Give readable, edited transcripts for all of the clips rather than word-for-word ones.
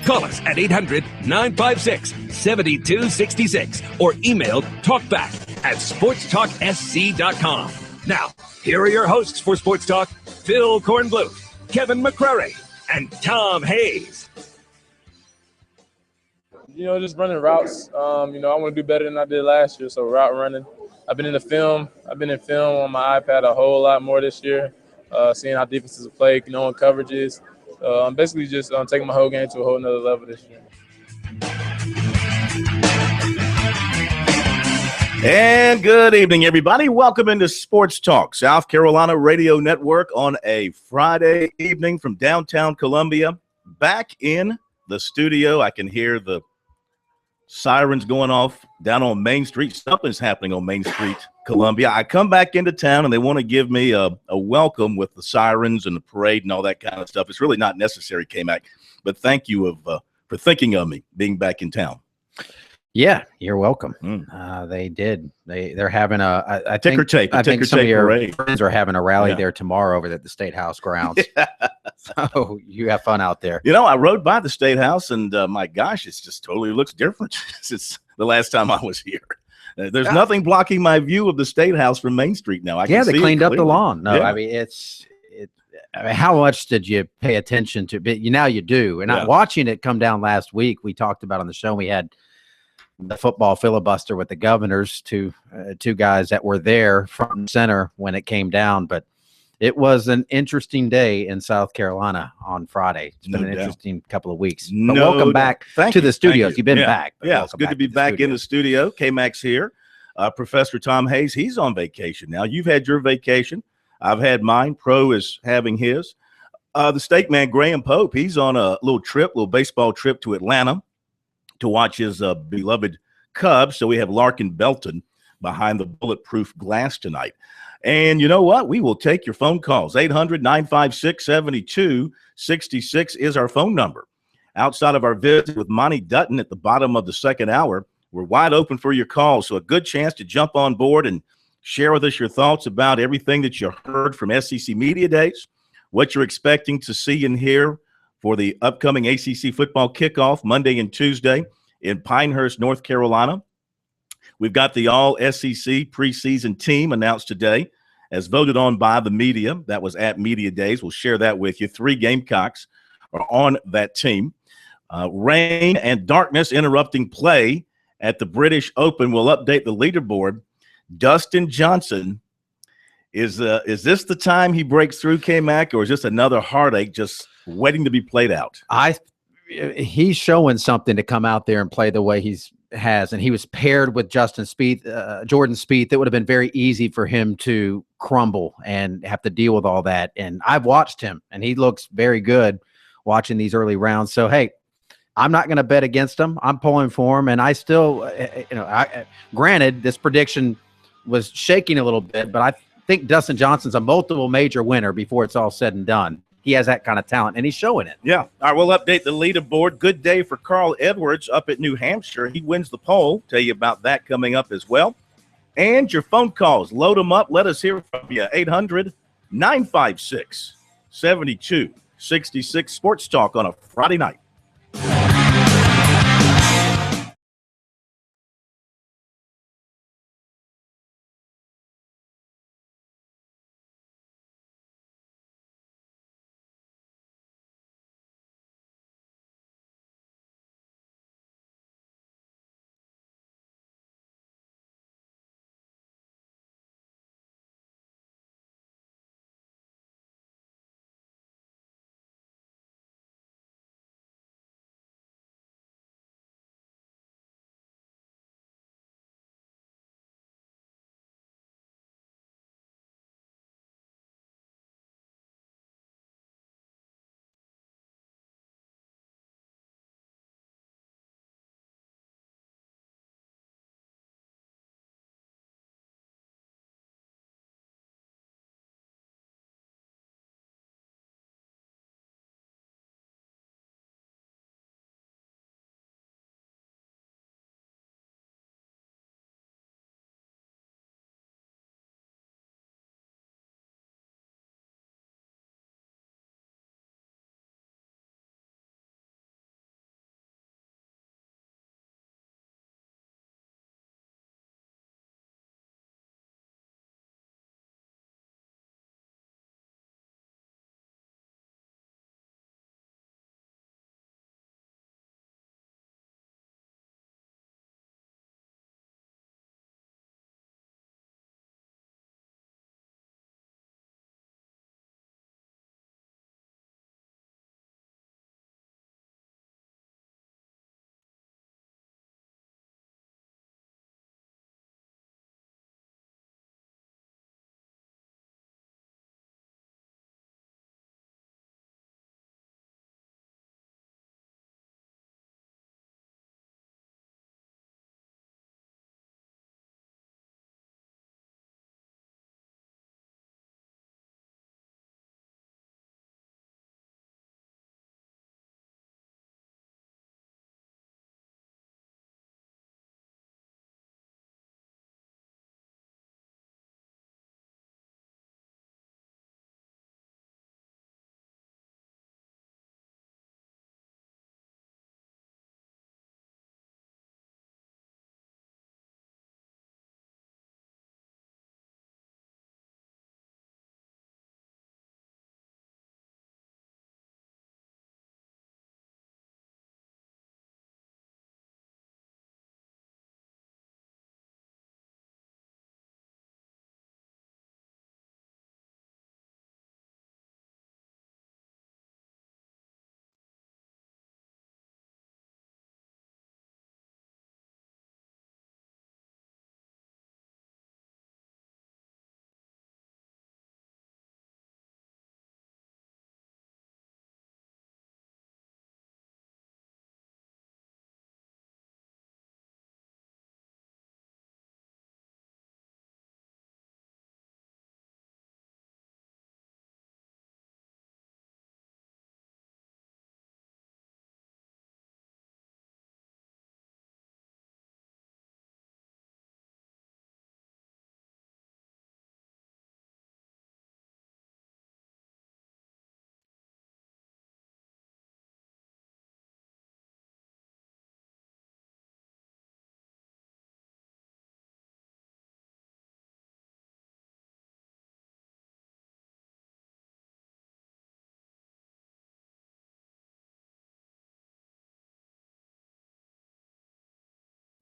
Call us at 800-956-7266 or email talkback@sportstalksc.com. Now, here are your hosts for Sports Talk, Phil Kornbluth, Kevin McCrary, and Tom Hayes. Just running routes. I want to do better than I did last year, so route running. I've been in film on my iPad a whole lot more this year, seeing how defenses play, knowing coverages. I'm basically just taking my whole game to a whole nother level this year. And good evening, everybody. Welcome into Sports Talk, South Carolina Radio Network on a Friday evening from downtown Columbia. Back in the studio, I can hear the sirens going off down on Main Street. Something's happening on Main Street, Columbia. I come back into town, and they want to give me a welcome with the sirens and the parade and all that kind of stuff. It's really not necessary, K-Mac, but thank you for thinking of me being back in town. Yeah, you're welcome. They did. They're having I think some of your parade. Friends are having a rally there tomorrow over at the State House grounds. So you have fun out there. I rode by the State House, and my gosh, it's just totally looks different since the last time I was here. There's nothing blocking my view of the State House from Main Street now. They cleaned up the lawn. No, I mean how much did you pay attention to? But now you do. And I'm watching it come down last week. We talked about on the show. We had the football filibuster with the governors, two guys that were there front and center when it came down. But it was an interesting day in South Carolina on Friday. It's been an interesting couple of weeks. But welcome back to the studios. You've been back. Yeah, it's good to be back in the studio. K-Mac's here. Professor Tom Hayes, he's on vacation now. You've had your vacation. I've had mine. Pro is having his. The steak man, Graham Pope, he's on a little baseball trip to Atlanta to watch his beloved Cubs. So we have Larkin Belton behind the bulletproof glass tonight. And you know what? We will take your phone calls. 800-956-7266 is our phone number. Outside of our visit with Monty Dutton at the bottom of the second hour, we're wide open for your calls. So a good chance to jump on board and share with us your thoughts about everything that you heard from SEC Media Days, what you're expecting to see and hear for the upcoming ACC football kickoff Monday and Tuesday in Pinehurst, North Carolina. We've got the all-SEC preseason team announced today as voted on by the media. That was at Media Days. We'll share that with you. 3 Gamecocks are on that team. Rain and darkness interrupting play at the British Open. We'll update the leaderboard. Dustin Johnson, is this the time he breaks through, K-Mac, or is this another heartache just waiting to be played out? He's showing something to come out there and play the way he has, and he was paired with Jordan Spieth. That would have been very easy for him to crumble and have to deal with all that. And I've watched him, and he looks very good watching these early rounds. So hey, I'm not going to bet against him. I'm pulling for him, and I still, granted, this prediction was shaking a little bit, but I think Dustin Johnson's a multiple major winner before it's all said and done. He has that kind of talent, and he's showing it. Yeah. All right, we'll update the leaderboard. Good day for Carl Edwards up at New Hampshire. He wins the poll. Tell you about that coming up as well. And your phone calls. Load them up. Let us hear from you. 800-956-7266. Sports Talk on a Friday night.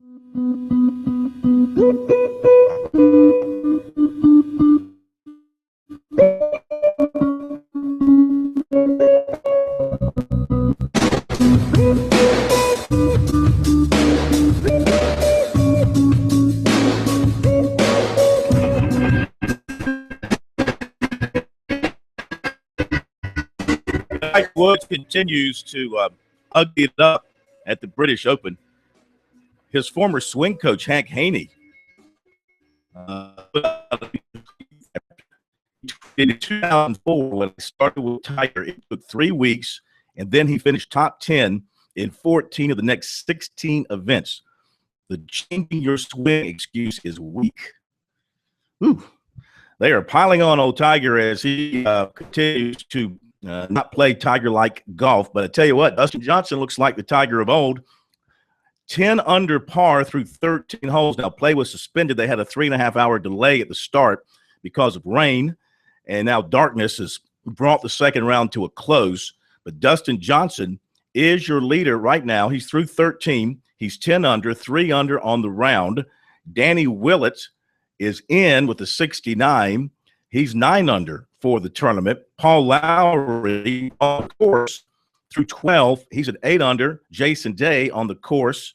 Mike Woods continues to ugly it up at the British Open. His former swing coach, Hank Haney, in 2004, when he started with Tiger, it took 3 weeks, and then he finished top 10 in 14 of the next 16 events. The changing your swing excuse is weak. Ooh. They are piling on old Tiger as he continues to not play Tiger-like golf. But I tell you what, Dustin Johnson looks like the Tiger of old. 10 under par through 13 holes. Now, play was suspended. They had a 3.5-hour delay at the start because of rain, and now darkness has brought the second round to a close. But Dustin Johnson is your leader right now. He's through 13. He's 10 under, 3 under on the round. Danny Willett is in with a 69. He's 9 under for the tournament. Paul Lowry on the course through 12. He's at 8 under. Jason Day on the course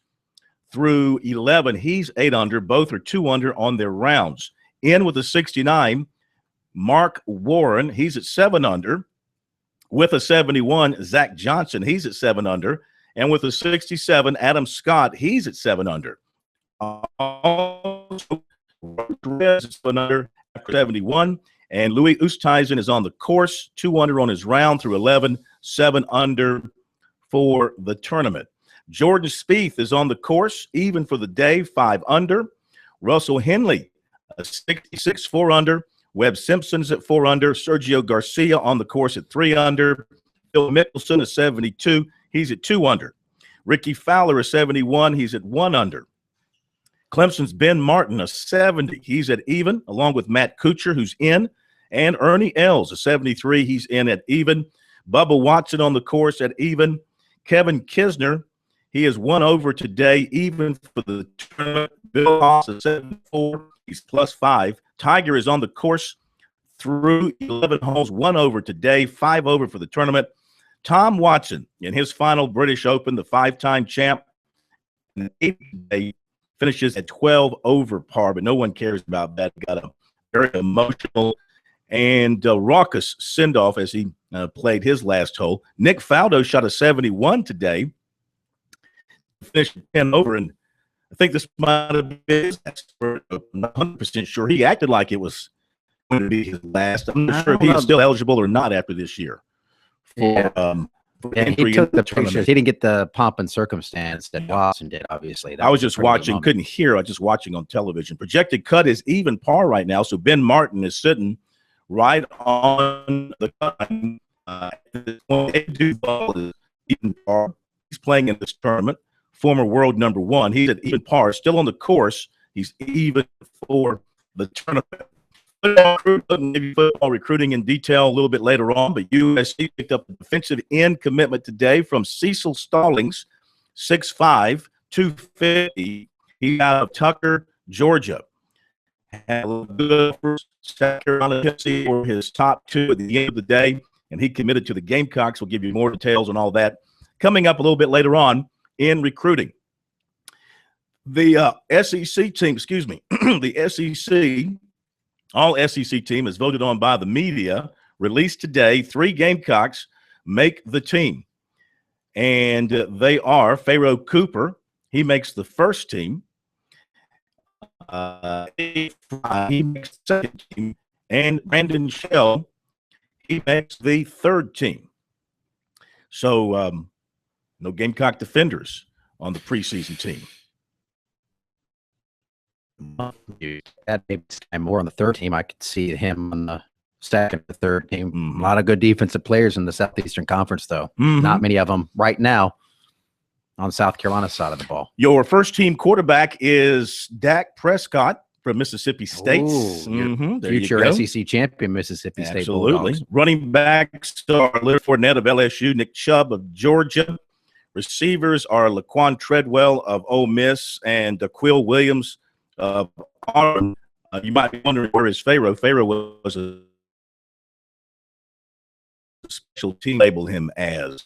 through 11. He's 8 under. Both are 2 under on their rounds. In with a 69, Mark Warren. He's at 7 under. With a 71, Zach Johnson. He's at 7 under. And with a 67, Adam Scott. He's at 7 under. Also, is 7 under after 71. And Louis Oosthuizen is on the course, 2 under on his round through 11, 7 under for the tournament. Jordan Spieth is on the course, even for the day, 5 under. Russell Henley, a 66, 4 under. Webb Simpson's at 4 under. Sergio Garcia on the course at 3 under. Phil Mickelson is 72. He's at 2 under. Ricky Fowler is 71. He's at 1 under. Clemson's Ben Martin, a 70. He's at even, along with Matt Kuchar, who's in, and Ernie Els, a 73. He's in at even. Bubba Watson on the course at even. Kevin Kisner, he is 1 over today, even for the tournament. Bill Haas, a 74. He's +5. Tiger is on the course through 11 holes, 1 over today, 5 over for the tournament. Tom Watson, in his final British Open, the 5-time champ, in the 8th day, finishes at 12 over par, but no one cares about that. Got a very emotional and raucous send-off as he played his last hole. Nick Faldo shot a 71 today, finished 10 over, and I think this might have been his last. I'm not 100% sure. He acted like it was going to be his last. I'm not sure if he's still eligible or not after this year. He took the pictures. He didn't get the pomp and circumstance that Watson did, obviously. I was just watching, couldn't hear. I was just watching on television. Projected cut is even par right now, so Ben Martin is sitting right on the cut. Duval is even par. He's playing in this tournament. Former world number 1. He's at even par, still on the course. He's even for the tournament. Football recruiting in detail a little bit later on, but USC picked up a defensive end commitment today from Cecil Stallings, 6'5", 250. He's out of Tucker, Georgia. Had a good first South Carolina Tennessee for his top 2 at the end of the day, and he committed to the Gamecocks. We'll give you more details on all that coming up a little bit later on in recruiting. The SEC team, the SEC. All SEC team is voted on by the media. Released today, 3 Gamecocks make the team. And they are Pharaoh Cooper. He makes the first team. He makes the second team. And Brandon Shell, he makes the third team. So no Gamecock defenders on the preseason team. That maybe more on the third team. I could see him on the second or third team. A lot of good defensive players in the Southeastern Conference, though. Not many of them right now on South Carolina's side of the ball. Your first team quarterback is Dak Prescott from Mississippi State. Future SEC champion, Mississippi State. Absolutely. Running backs are Leonard Fournette of LSU, Nick Chubb of Georgia, Receivers are Laquan Treadwell of Ole Miss and Quill Williams of Auburn. You might be wondering where is Pharaoh. Pharaoh was a special team, label him as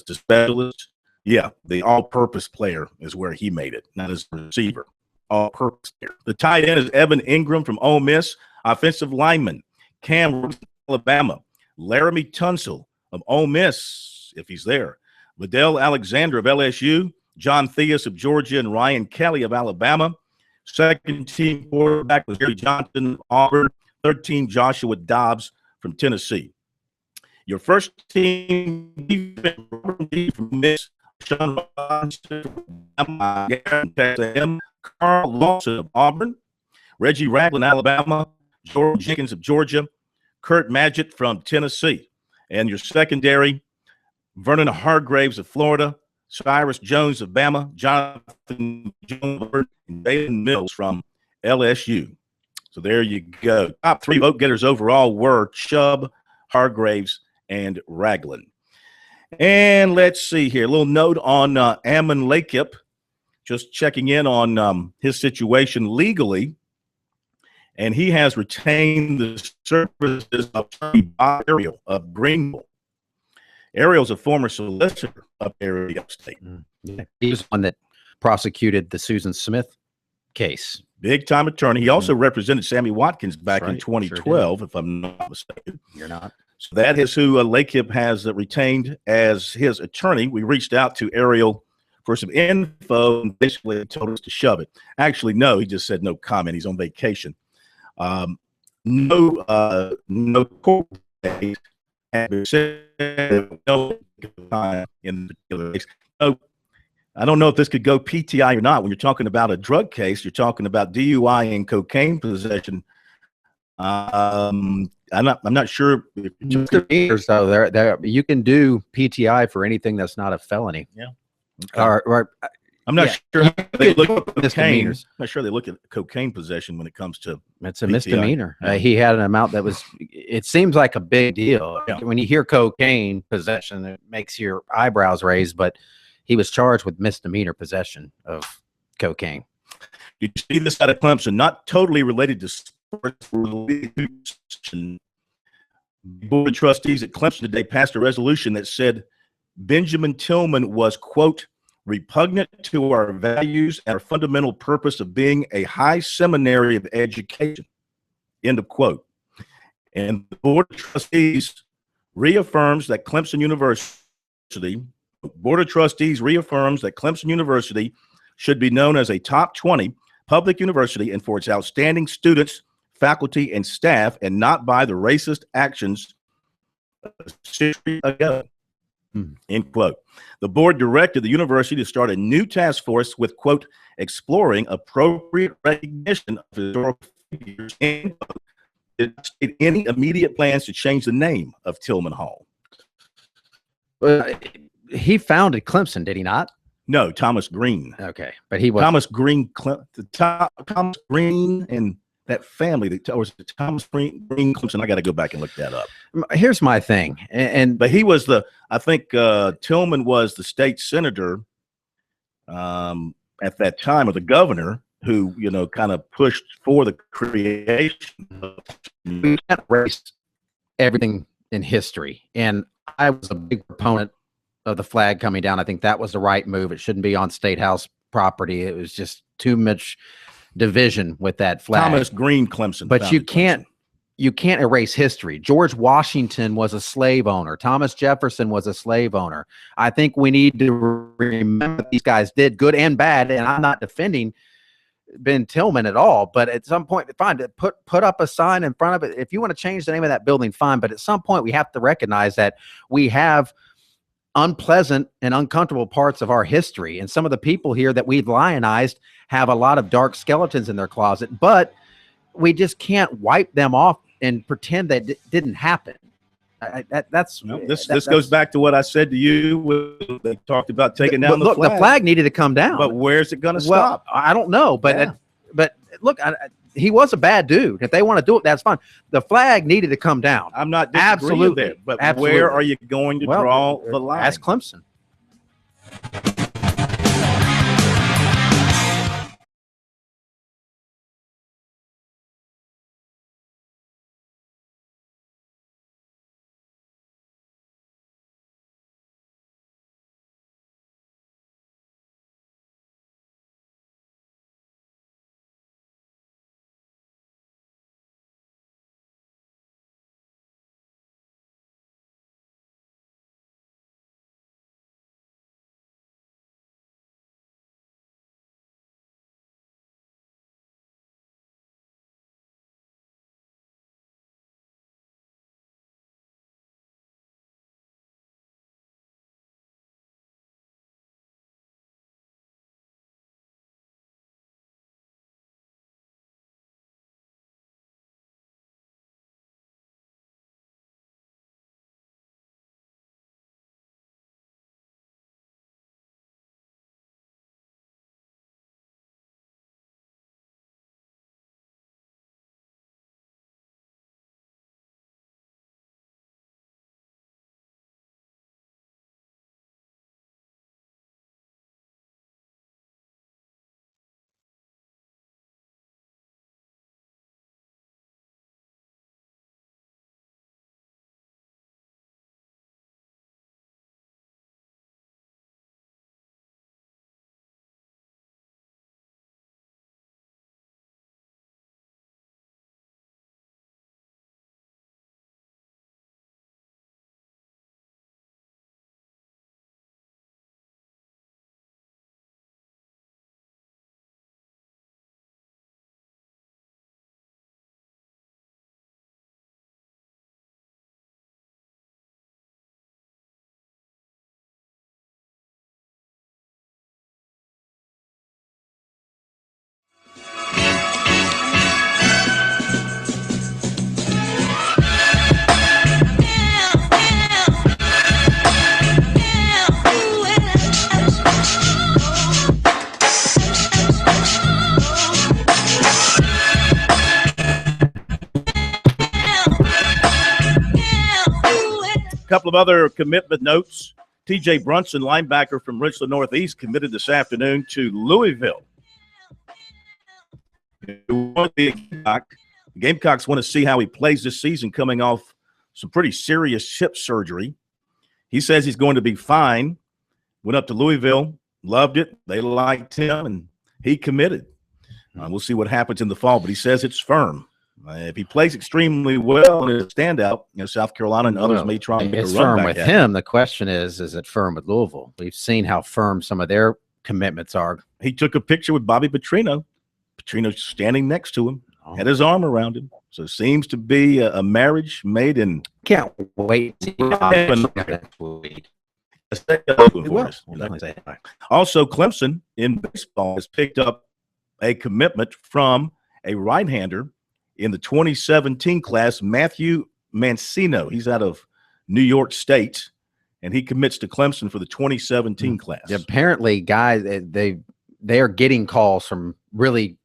the specialist. Yeah, the all-purpose player is where he made it, not as a receiver. All-purpose player. The tight end is Evan Ingram from Ole Miss. Offensive lineman Cam from Alabama. Laramie Tunsil of Ole Miss, if he's there. Liddell Alexander of LSU. John Theus of Georgia and Ryan Kelly of Alabama. Second team quarterback was Gary Johnson of Auburn. Third team Joshua Dobbs from Tennessee. Your first team defense from Miss Sean Robinson from Texas, Carl Lawson of Auburn, Reggie Ragland, Alabama, Jordan Jenkins of Georgia, Kurt Magid from Tennessee. And your secondary, Vernon Hargraves of Florida, Cyrus Jones of Bama, Jonathan Jones, and Dayton Mills from LSU. So there you go. Top three vote getters overall were Chubb, Hargraves, and Ragland. And let's see here. A little note on Ammon Lakip, just checking in on his situation legally. And he has retained the services of Bob Ariel of Greenville. Ariel's a former solicitor up there in upstate. Yeah. He was one that prosecuted the Susan Smith case. Big-time attorney. He also represented Sammy Watkins back in right. 2012, if I'm not mistaken. You're not. So that is who Lakip has retained as his attorney. We reached out to Ariel for some info and basically told us to shove it. Actually, no, he just said no comment. He's on vacation. No court date had been said. No in the particular case. So I don't know if this could go PTI or not. When you're talking about a drug case, you're talking about DUI and cocaine possession. I'm not sure. So there you can do PTI for anything that's not a felony. Yeah. Okay. I'm not sure how they look at cocaine. Misdemeanors. I'm not sure they look at cocaine possession when it comes to It's a PTI. misdemeanor. He had an amount that was, it seems like a big deal. Yeah. When you hear cocaine possession, it makes your eyebrows raise, but he was charged with misdemeanor possession of cocaine. Did you see this out of Clemson? Not totally related to sports. The Board of Trustees at Clemson today passed a resolution that said Benjamin Tillman was, quote, repugnant to our values and our fundamental purpose of being a high seminary of education, end of quote. And the Board of Trustees reaffirms that Clemson University should be known as a top 20 public university and for its outstanding students, faculty, and staff, and not by the racist actions a century ago. End quote. The board directed the university to start a new task force with, quote, exploring appropriate recognition of historical figures and any immediate plans to change the name of Tillman Hall. He founded Clemson, did he not? No, Thomas Green. Okay, but he was Thomas Green, Thomas Green, and that family that was Thomas Green Clemson. I got to go back and look that up. Here's my thing, but he was I think Tillman was the state senator at that time, or the governor, who kind of pushed for the creation. We can't erase everything in history, and I was a big proponent of the flag coming down. I think that was the right move. It shouldn't be on State House property. It was just too much division with that flag. Thomas Green Clemson. But you can't erase history. George Washington was a slave owner. Thomas Jefferson was a slave owner. I think we need to remember these guys did good and bad, and I'm not defending Ben Tillman at all, but at some point, fine, to put up a sign in front of it. If you want to change the name of that building, fine, but at some point we have to recognize that we have unpleasant and uncomfortable parts of our history, and some of the people here that we've lionized have a lot of dark skeletons in their closet, but we just can't wipe them off and pretend that didn't happen. This goes back to what I said to you. They talked about taking down the flag. The flag needed to come down, but where's it going to well, stop? I don't know, but look, he was a bad dude. If they want to do it, that's fine. The flag needed to come down. I'm not disagreeing absolutely there, but absolutely. Where are you going to draw the line? Ask Clemson. A couple of other commitment notes. TJ Brunson, linebacker from Richland Northeast, committed this afternoon to Louisville. The Gamecocks want to see how he plays this season coming off some pretty serious hip surgery. He says he's going to be fine. Went up to Louisville, loved it. They liked him, and he committed. We'll see what happens in the fall, but he says it's firm. If he plays extremely well and is a standout, South Carolina and others may try and make a run back. It's firm with him. The question is it firm with Louisville? We've seen how firm some of their commitments are. He took a picture with Bobby Petrino. Petrino's standing next to him, had his arm around him. So it seems to be a marriage made in. Can't wait. Also, Clemson in baseball has picked up a commitment from a right-hander in the 2017 class, Matthew Mancino. He's out of New York State, and he commits to Clemson for the 2017 class. Apparently, guys, they are getting calls from really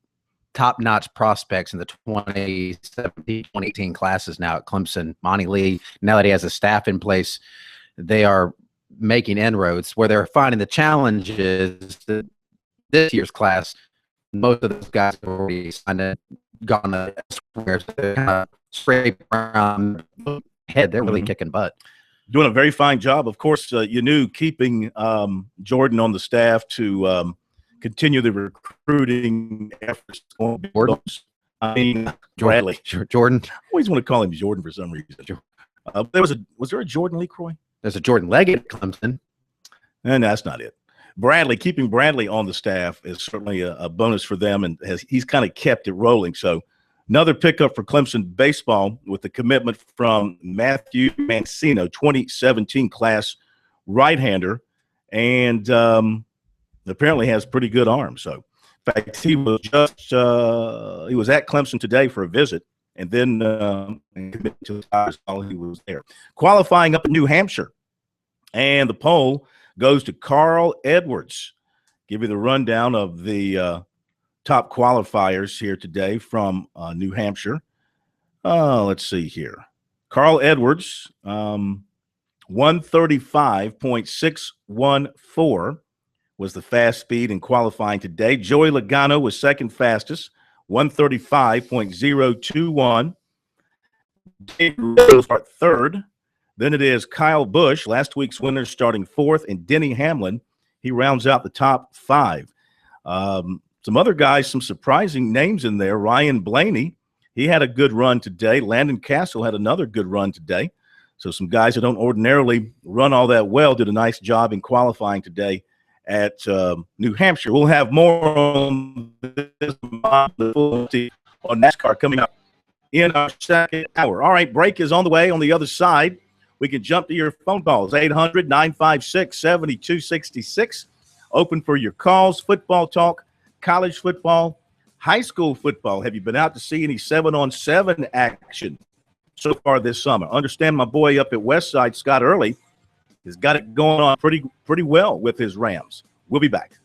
top-notch prospects in the 2017, 2018 classes now at Clemson. Monty Lee, now that he has a staff in place, they are making inroads. Where they're finding the challenge is that this year's class, most of those guys have already signed it, gone elsewhere, so they're kind of scrape around head. They're really kicking butt. Doing a very fine job. Of course, you knew keeping Jordan on the staff to continue the recruiting efforts. I mean, Bradley. Jordan. I always want to call him Jordan for some reason. Was there a Jordan LeCroy? There's a Jordan Leggett at Clemson. And that's not it. Bradley, keeping Bradley on the staff is certainly a bonus for them, and he's kind of kept it rolling. So another pickup for Clemson baseball with the commitment from Matthew Mancino, 2017 class right-hander, and apparently has pretty good arms. So, in fact, he was at Clemson today for a visit, and then committed to the Tigers while he was there. Qualifying up in New Hampshire, and the poll goes to Carl Edwards. Give you the rundown of the top qualifiers here today from New Hampshire. Let's see here. Carl Edwards, 135.614 was the fast speed in qualifying today. Joey Logano was second fastest, 135.021. Dave start third. Then it is Kyle Busch, last week's winner, starting fourth, and Denny Hamlin. He rounds out the top five. Some other guys, some surprising names in there. Ryan Blaney, he had a good run today. Landon Castle had another good run today. So some guys that don't ordinarily run all that well did a nice job in qualifying today at New Hampshire. We'll have more on this on NASCAR coming up in our second hour. All right, break is on the way on the other side. We can jump to your phone calls, 800-956-7266. Open for your calls, football talk, college football, high school football. Have you been out to see any 7-on-7 action so far this summer? Understand my boy up at Westside, Scott Early, has got it going on pretty well with his Rams. We'll be back.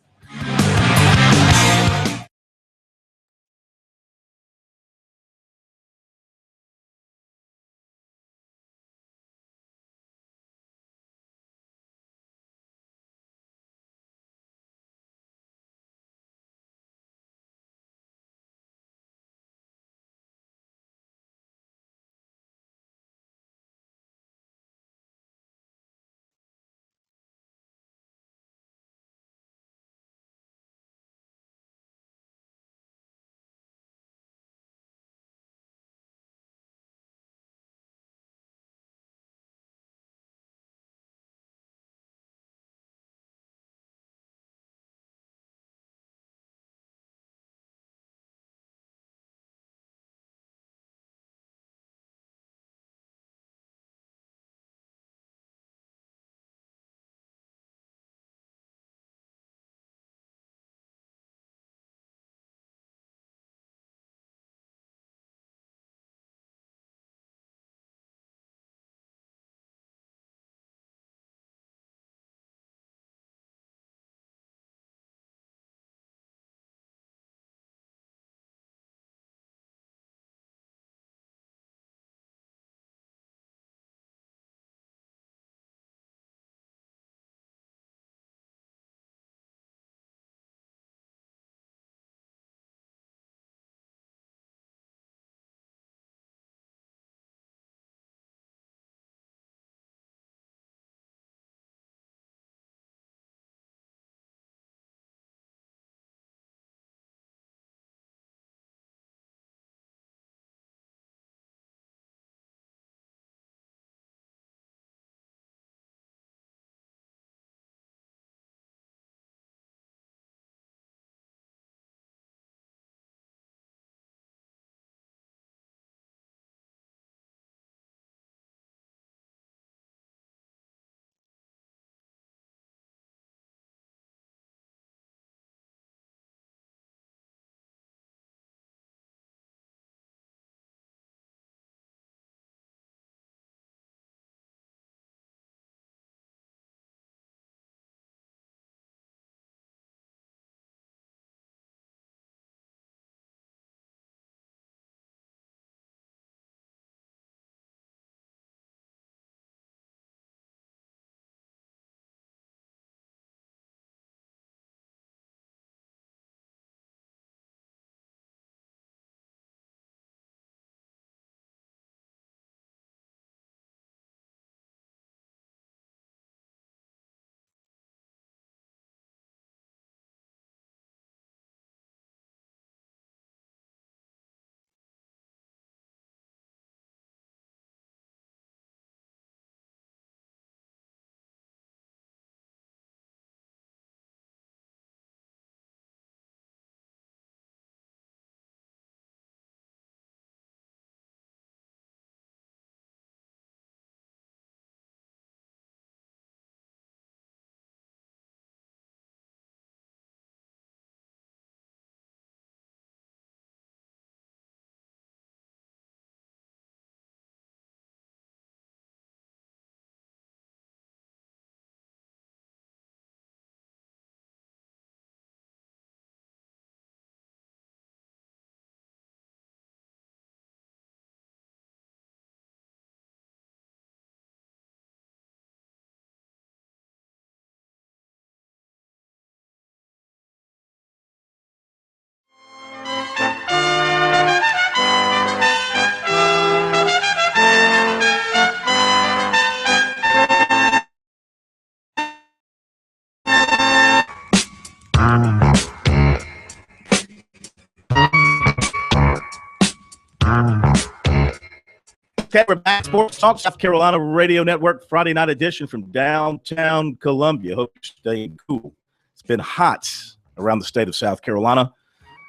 Okay, we're back. Sports Talk, South Carolina Radio Network, Friday night edition from downtown Columbia. Hope you're staying cool. It's been hot around the state of South Carolina.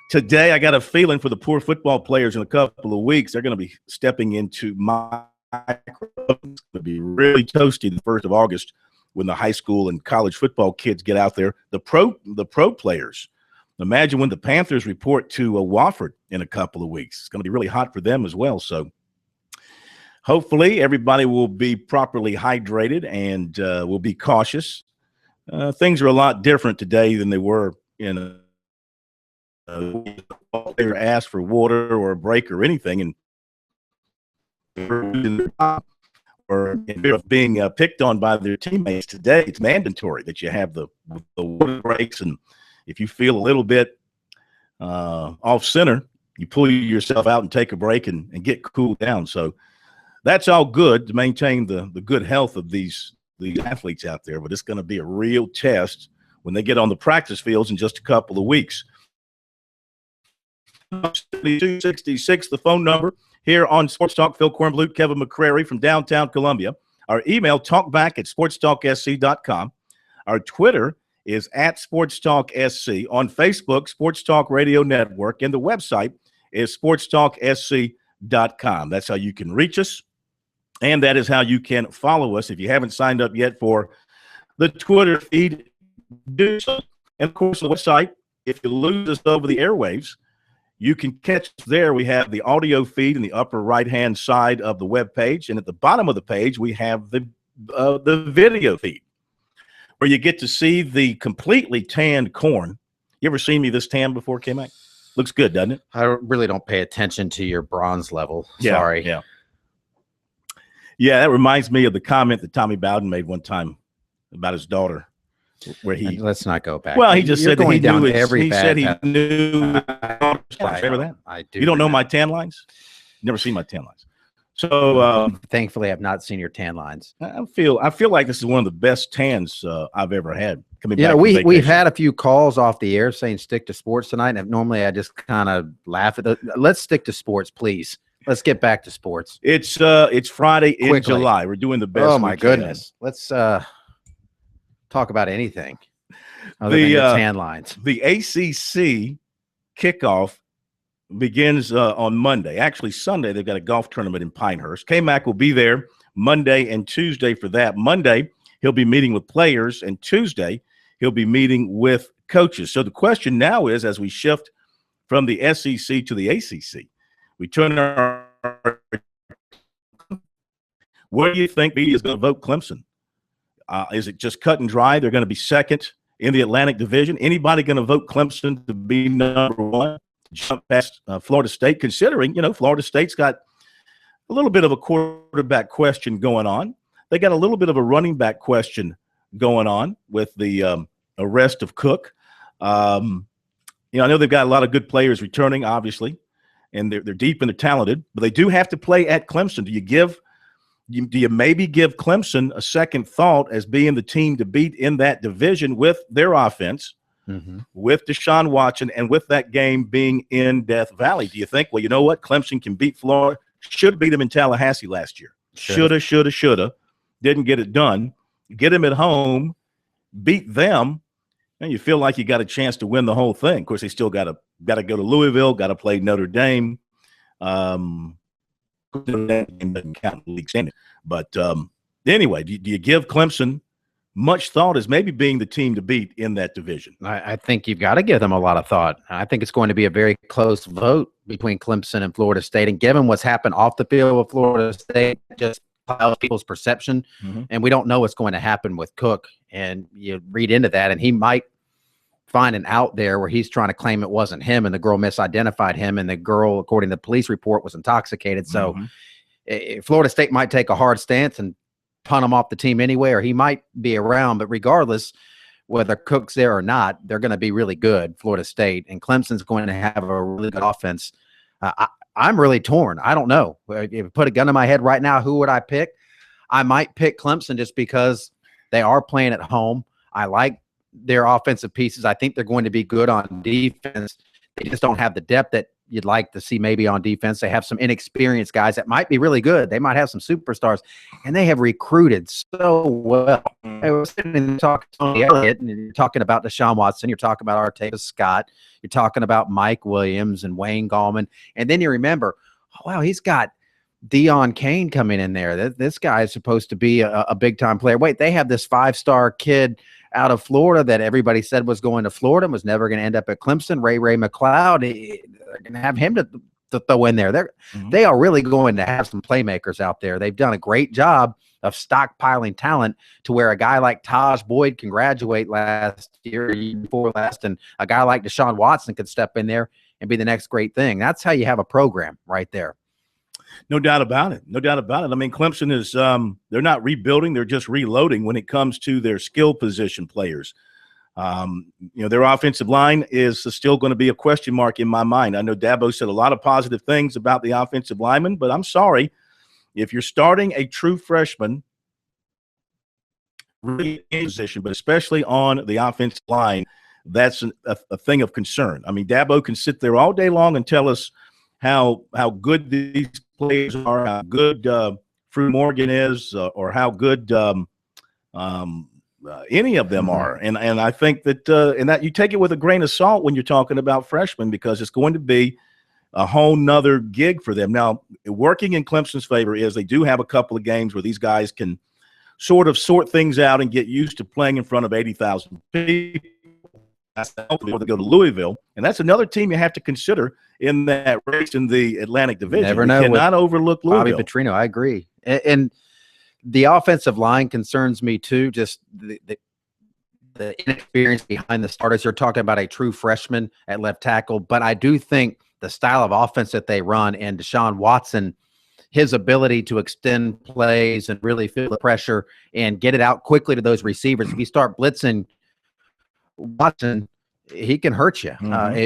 Today, I got a feeling for the poor football players in a couple of weeks. They're going to be stepping into micro. It's going to be really toasty the 1st of August when the high school and college football kids get out there. The pro players. Imagine when the Panthers report to Wofford in a couple of weeks. It's going to be really hot for them as well. So hopefully everybody will be properly hydrated and will be cautious. Things are a lot different today than they were in they were asked for water or a break or anything, and or of being picked on by their teammates today. It's mandatory that you have the water breaks, and if you feel a little bit off center, you pull yourself out and take a break and get cooled down. So that's all good to maintain the good health of these athletes out there, but it's going to be a real test when they get on the practice fields in just a couple of weeks. 7266, the phone number here on Sports Talk. Phil Kornblut, Kevin McCrary from downtown Columbia. Our email, talkback@sportstalksc.com. Our Twitter is @SportsTalkSC. On Facebook, Sports Talk Radio Network. And the website is sportstalksc.com. That's how you can reach us. And that is how you can follow us. If you haven't signed up yet for the Twitter feed, do so. And, of course, the website, if you lose us over the airwaves, you can catch us there. We have the audio feed in the upper right-hand side of the web page. And at the bottom of the page, we have the video feed where you get to see the completely tanned corn. You ever seen me this tan before, K-Mac? Looks good, doesn't it? I really don't pay attention to your bronze level. Sorry. Yeah, that reminds me of the comment that Tommy Bowden made one time about his daughter, where he let's not go back. Well, he just said that he down knew every he bad said he path. knew. Remember that? I do. You don't know my tan lines? Never seen my tan lines. So thankfully, I've not seen your tan lines. I feel like this is one of the best tans I've ever had. Coming Yeah, back from we've vacation. had a few calls off the air saying stick to sports tonight. And normally I just kind of laugh at the. Let's stick to sports, please. Let's get back to sports. It's Friday in Quickly. July. We're doing the best. Oh we my can. goodness. Let's talk about anything other than your tan lines. The ACC kickoff begins on Monday. Actually, Sunday, they've got a golf tournament in Pinehurst. K-Mac will be there Monday and Tuesday for that. Monday, he'll be meeting with players, and Tuesday, he'll be meeting with coaches. So the question now is, as we shift from the SEC to the ACC, we turn our – where do you think media is going to vote Clemson? Is it just cut and dry? They're going to be second in the Atlantic Division. Anybody going to vote Clemson to be number one? Jump past Florida State, considering, Florida State's got a little bit of a quarterback question going on. They got a little bit of a running back question going on with the arrest of Cook. I know they've got a lot of good players returning, obviously, and they're deep and they're talented, but they do have to play at Clemson. Do you maybe give Clemson a second thought as being the team to beat in that division with their offense? Mm-hmm. With Deshaun Watson and with that game being in Death Valley? Do you think, well, you know what? Clemson can beat Florida. Should beat them in Tallahassee last year. Shoulda. Didn't get it done. Get them at home, beat them, and you feel like you got a chance to win the whole thing. Of course, they still got to go to Louisville, got to play Notre Dame. Notre Dame doesn't count in the league standing. But anyway, do you give Clemson much thought as maybe being the team to beat in that division? I think you've got to give them a lot of thought. I think it's going to be a very close vote between Clemson and Florida State. And given what's happened off the field with Florida State, just clouds people's perception. Mm-hmm. And we don't know what's going to happen with Cook. And you read into that, and he might find an out there where he's trying to claim it wasn't him, and the girl misidentified him, and the girl, according to the police report, was intoxicated. So Florida State might take a hard stance and punt him off the team anyway, or he might be around. But regardless, whether Cook's there or not, they're going to be really good, Florida State. And Clemson's going to have a really good offense. I'm really torn. I don't know. If you put a gun to my head right now, who would I pick? I might pick Clemson just because they are playing at home. I like their offensive pieces. I think they're going to be good on defense. They just don't have the depth that you'd like to see maybe on defense. They have some inexperienced guys that might be really good. They might have some superstars, and they have recruited so well. I was sitting and talking to Tony Elliott, and you're talking about Deshaun Watson. You're talking about Artavis Scott. You're talking about Mike Williams and Wayne Gallman. And then you remember, oh, wow, he's got Deion Kane coming in there. This guy is supposed to be a big-time player. Wait, they have this 5-star kid out of Florida that everybody said was going to Florida and was never going to end up at Clemson. Ray McLeod, they're going to have him to throw in there. They are really going to have some playmakers out there. They've done a great job of stockpiling talent to where a guy like Taj Boyd can graduate last year, before last, and a guy like Deshaun Watson could step in there and be the next great thing. That's how you have a program right there. No doubt about it. No doubt about it. I mean, Clemson is they're not rebuilding. They're just reloading when it comes to their skill position players. Their offensive line is still going to be a question mark in my mind. I know Dabo said a lot of positive things about the offensive linemen, but I'm sorry. If you're starting a true freshman, really in position, but especially on the offensive line, that's a thing of concern. I mean, Dabo can sit there all day long and tell us how good these players are, how good Fru Morgan is, or how good any of them are. And I think that you take it with a grain of salt when you're talking about freshmen, because it's going to be a whole nother gig for them. Now, working in Clemson's favor is they do have a couple of games where these guys can sort of sort things out and get used to playing in front of 80,000 people. Before they go to Louisville, and that's another team you have to consider in that race in the Atlantic Division. Never know. You cannot overlook Louisville. Bobby Petrino, I agree. And the offensive line concerns me too. Just the inexperience behind the starters. You're talking about a true freshman at left tackle, but I do think the style of offense that they run and Deshaun Watson, his ability to extend plays and really feel the pressure and get it out quickly to those receivers. If you start blitzing Watson, he can hurt you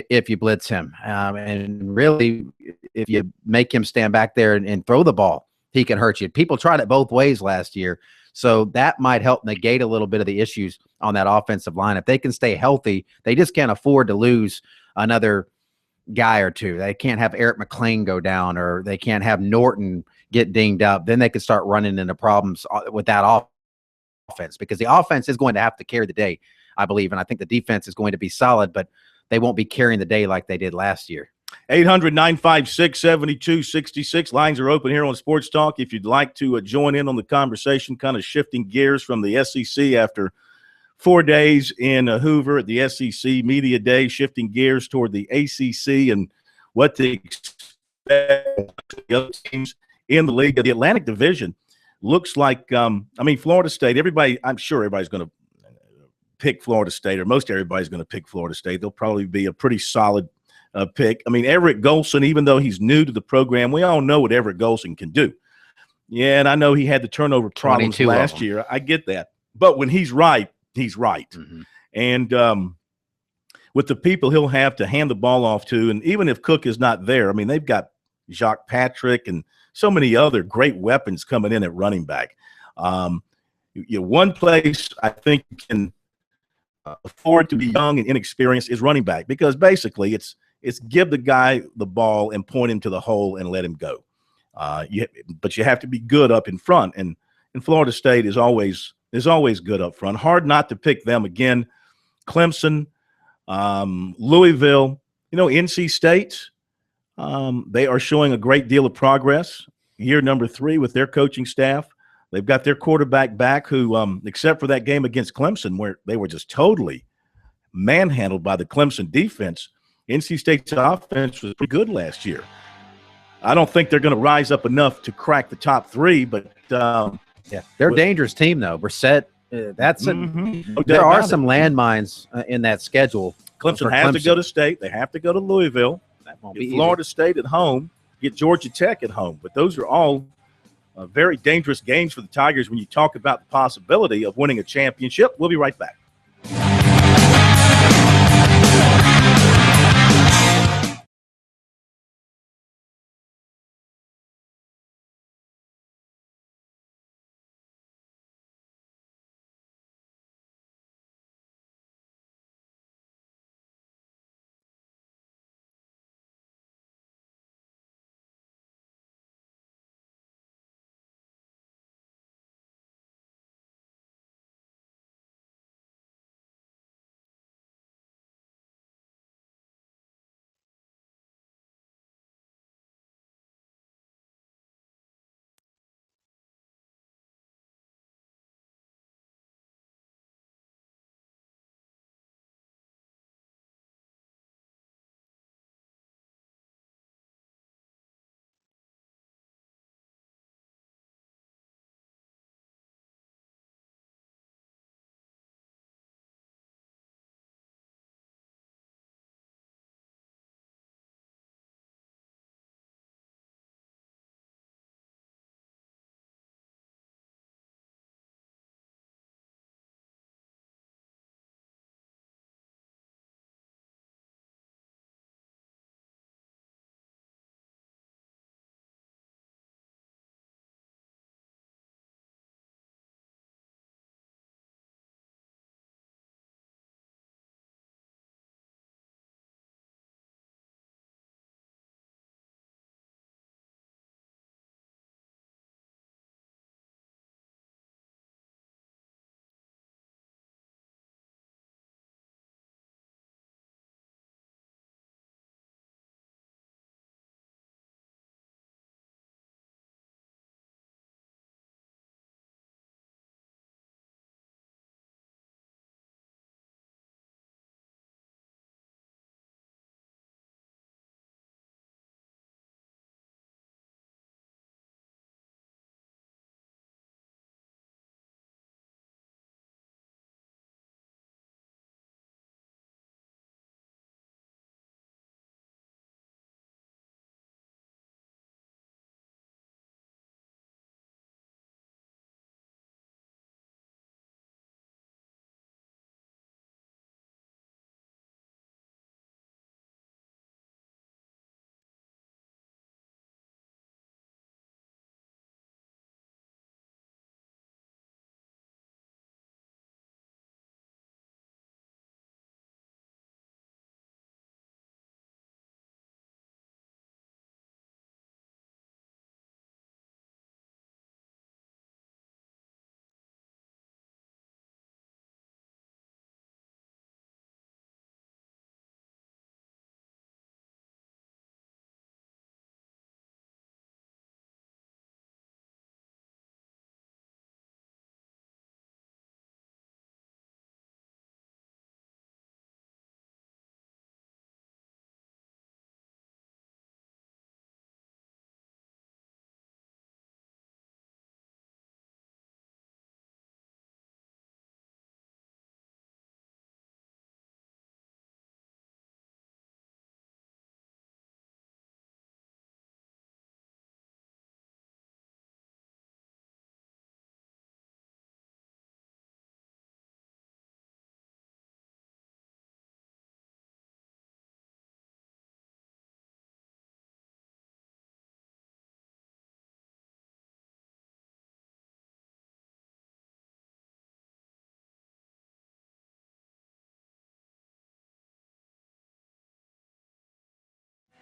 if you blitz him. And really, if you make him stand back there and throw the ball, he can hurt you. People tried it both ways last year. So that might help negate a little bit of the issues on that offensive line. If they can stay healthy, they just can't afford to lose another guy or two. They can't have Eric McLean go down, or they can't have Norton get dinged up. Then they can start running into problems with that offense, because the offense is going to have to carry the day, I believe. And I think the defense is going to be solid, but they won't be carrying the day like they did last year. 800-956-7266. Lines are open here on Sports Talk. If you'd like to join in on the conversation, kind of shifting gears from the SEC after 4 days in Hoover at the SEC Media Day, shifting gears toward the ACC and what to expect the other teams in the league. The Atlantic Division looks like, Florida State, I'm sure everybody's going to pick Florida State, or most everybody's going to pick Florida State. They'll probably be a pretty solid pick. I mean, Everett Golson, even though he's new to the program, we all know what Everett Golson can do. Yeah, and I know he had the turnover problems last year. I get that. But when he's right, he's right. Mm-hmm. And with the people he'll have to hand the ball off to, and even if Cook is not there, I mean, they've got Jacques Patrick and so many other great weapons coming in at running back. One place I think you can afford to be young and inexperienced is running back, because basically it's give the guy the ball and point him to the hole and let him go. But you have to be good up in front, and Florida State is always good up front. Hard not to pick them again. Clemson, Louisville, NC State, they are showing a great deal of progress. Year number 3 with their coaching staff. They've got their quarterback back, who, except for that game against Clemson, where they were just totally manhandled by the Clemson defense, NC State's offense was pretty good last year. I don't think they're going to rise up enough to crack the top 3, but they're a dangerous team, though. Brissett, there are some landmines in that schedule. Clemson has to go to State. They have to go to Louisville. That won't be Florida State at home. Get Georgia Tech at home. But those are all very dangerous games for the Tigers when you talk about the possibility of winning a championship. We'll be right back.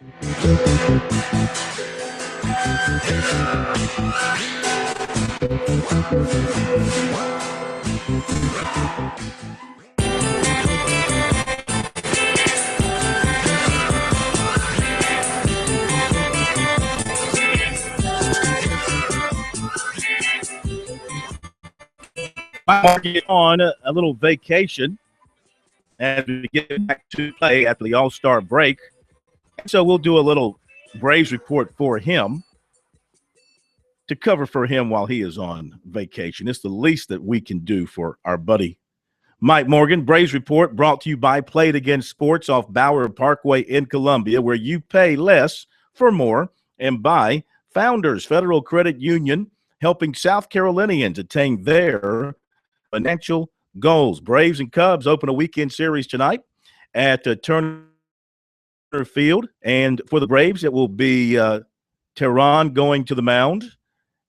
On a little vacation as we get back to play after the All-Star break. So we'll do a little Braves report for him to cover for him while he is on vacation. It's the least that we can do for our buddy Mike Morgan. Braves report brought to you by Play It Again Sports off Bower Parkway in Columbia, where you pay less for more, and by Founders Federal Credit Union, helping South Carolinians attain their financial goals. Braves and Cubs open a weekend series tonight at Turner Field. And for the Braves, it will be Teheran going to the mound.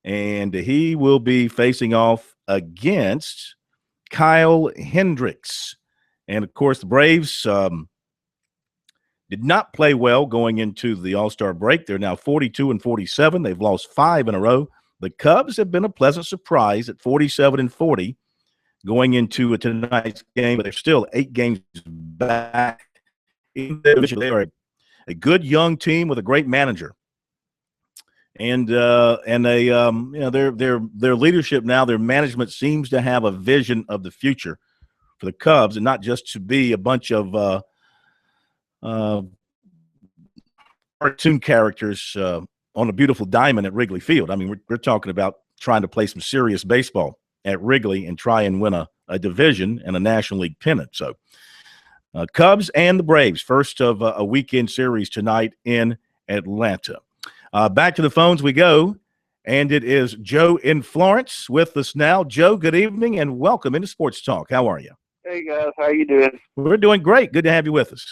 And he will be facing off against Kyle Hendricks. And, of course, the Braves did not play well going into the All-Star break. They're now 42-47. They've lost 5 in a row. The Cubs have been a pleasant surprise at 47-40. Going into tonight's game, but they're still 8 games back in the division. They are a good young team with a great manager, and they their leadership now, their management seems to have a vision of the future for the Cubs, and not just to be a bunch of cartoon characters on a beautiful diamond at Wrigley Field. I mean, we're talking about trying to play some serious baseball at Wrigley and try and win a division and a National League pennant. So Cubs and the Braves, first of a weekend series tonight in Atlanta. Back to the phones we go, and it is Joe in Florence with us now. Joe, good evening and welcome into Sports Talk. How are you? Hey, guys. How you doing? We're doing great. Good to have you with us.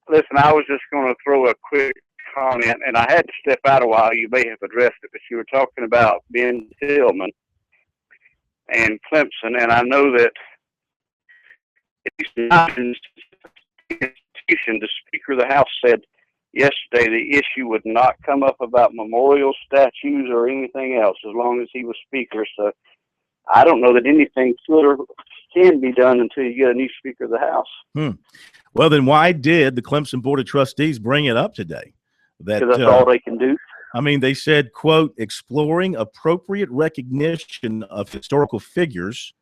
Listen, I was just going to throw a quick comment, and I had to step out a while. You may have addressed it, but you were talking about Ben Tillman and Clemson, and I know that the Speaker of the House said yesterday the issue would not come up about memorial statues or anything else as long as he was Speaker. So I don't know that anything could or can be done until you get a new Speaker of the House. Well, then why did the Clemson Board of Trustees bring it up today? Because that's all they can do. I mean, they said, quote, exploring appropriate recognition of historical figures,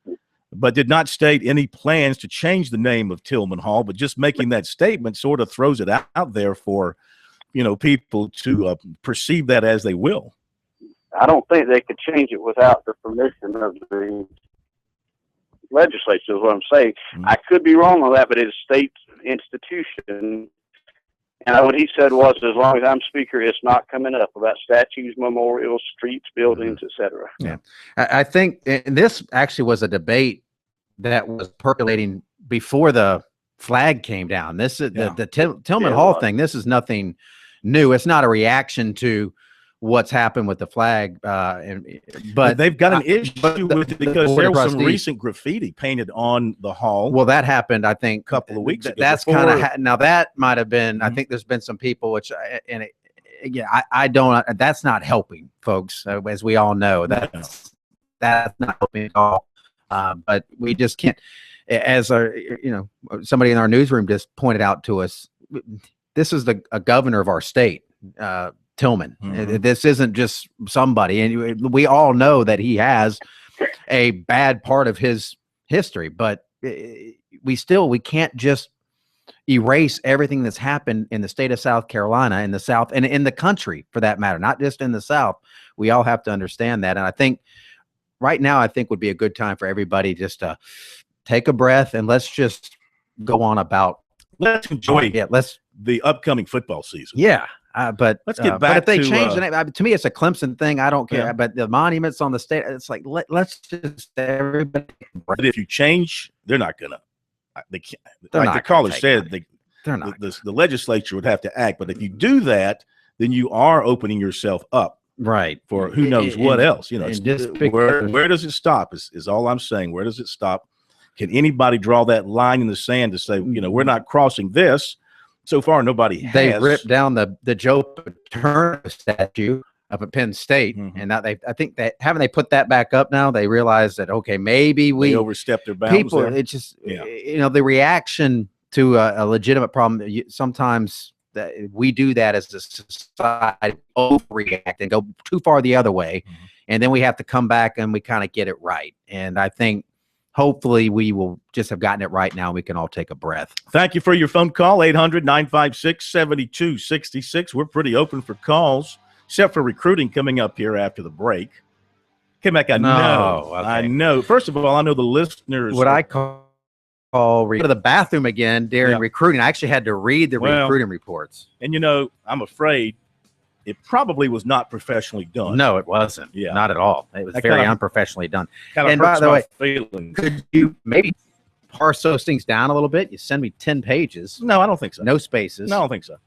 but did not state any plans to change the name of Tillman Hall. But just making that statement sort of throws it out there for, people to perceive that as they will. I don't think they could change it without the permission of the legislature, is what I'm saying. I could be wrong on that, but it's a state institution. And what he said was, as long as I'm Speaker, it's not coming up about statues, memorials, streets, buildings, etc. Yeah, I think and this actually was a debate that was percolating before the flag came down. This is the Tillman Hall thing. This is nothing new. It's not a reaction to what's happened with the flag, but they've got an issue with it because there was some recent graffiti painted on the hall. Well, that happened, I think, a couple of weeks ago. That's kind of now that might have been. I think there's been some people I don't. That's not helping, folks, as we all know. That's not helping at all. But we just can't. As somebody in our newsroom just pointed out to us, this is a governor of our state. Tillman. This isn't just somebody, and we all know that he has a bad part of his history, but we can't just erase everything that's happened in the state of South Carolina, in the South, and in the country for that matter, not just in the South. We all have to understand that. And I think right now, would be a good time for everybody just to take a breath and let's just go on about. Let's enjoy the upcoming football season. Yeah. But let's get back. But if they change the name, to me, it's a Clemson thing. I don't care. Yeah. But the monuments on the state, it's like let's just everybody. But if you change, they're not gonna. They can't. Like the caller said, they're not. The legislature would have to act. But if you do that, then you are opening yourself up, right, for who knows what else. Where does it stop? Is all I'm saying. Where does it stop? Can anybody draw that line in the sand to say, we're not crossing this? So far, nobody has. They ripped down the Joe Paterno statue up at Penn State, and now I think that haven't they put that back up now? They realize that okay, maybe they overstepped their bounds. People, there. It just the reaction to a legitimate problem. Sometimes that we do that as a society, overreact and go too far the other way, and then we have to come back and we kind of get it right. And I think hopefully we will just have gotten it right now. We can all take a breath. Thank you for your phone call, 800-956-7266. We're pretty open for calls, except for recruiting coming up here after the break. K-Mac, I know. First of all, I know the listeners. What I call go to the bathroom again during recruiting. I actually had to read the recruiting reports. And, I'm afraid it probably was not professionally done. No, it wasn't. Yeah. Not at all. It was very unprofessionally done. And by the way, feelings. Could you maybe parse those things down a little bit? You send me 10 pages. No, I don't think so. No spaces. No, I don't think so.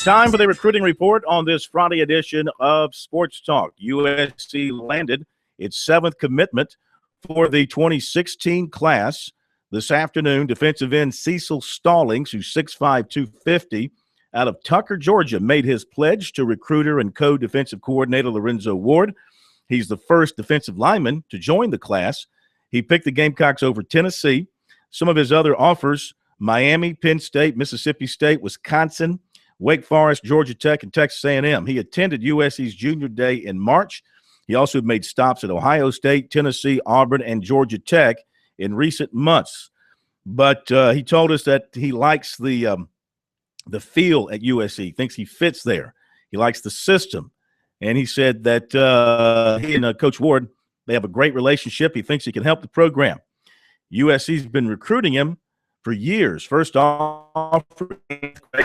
Time for the recruiting report on this Friday edition of Sports Talk. USC landed its 7th commitment for the 2016 class this afternoon. Defensive end Cecil Stallings, who's 6'5", 250, out of Tucker, Georgia, made his pledge to recruiter and co-defensive coordinator Lorenzo Ward. He's the first defensive lineman to join the class. He picked the Gamecocks over Tennessee. Some of his other offers: Miami, Penn State, Mississippi State, Wisconsin, Wake Forest, Georgia Tech, and Texas A&M. He attended USC's Junior Day in March. He also made stops at Ohio State, Tennessee, Auburn, and Georgia Tech in recent months. But he told us that he likes the feel at USC, thinks he fits there. He likes the system. And he said that he and Coach Ward, they have a great relationship. He thinks he can help the program. USC's been recruiting him for years. First offer,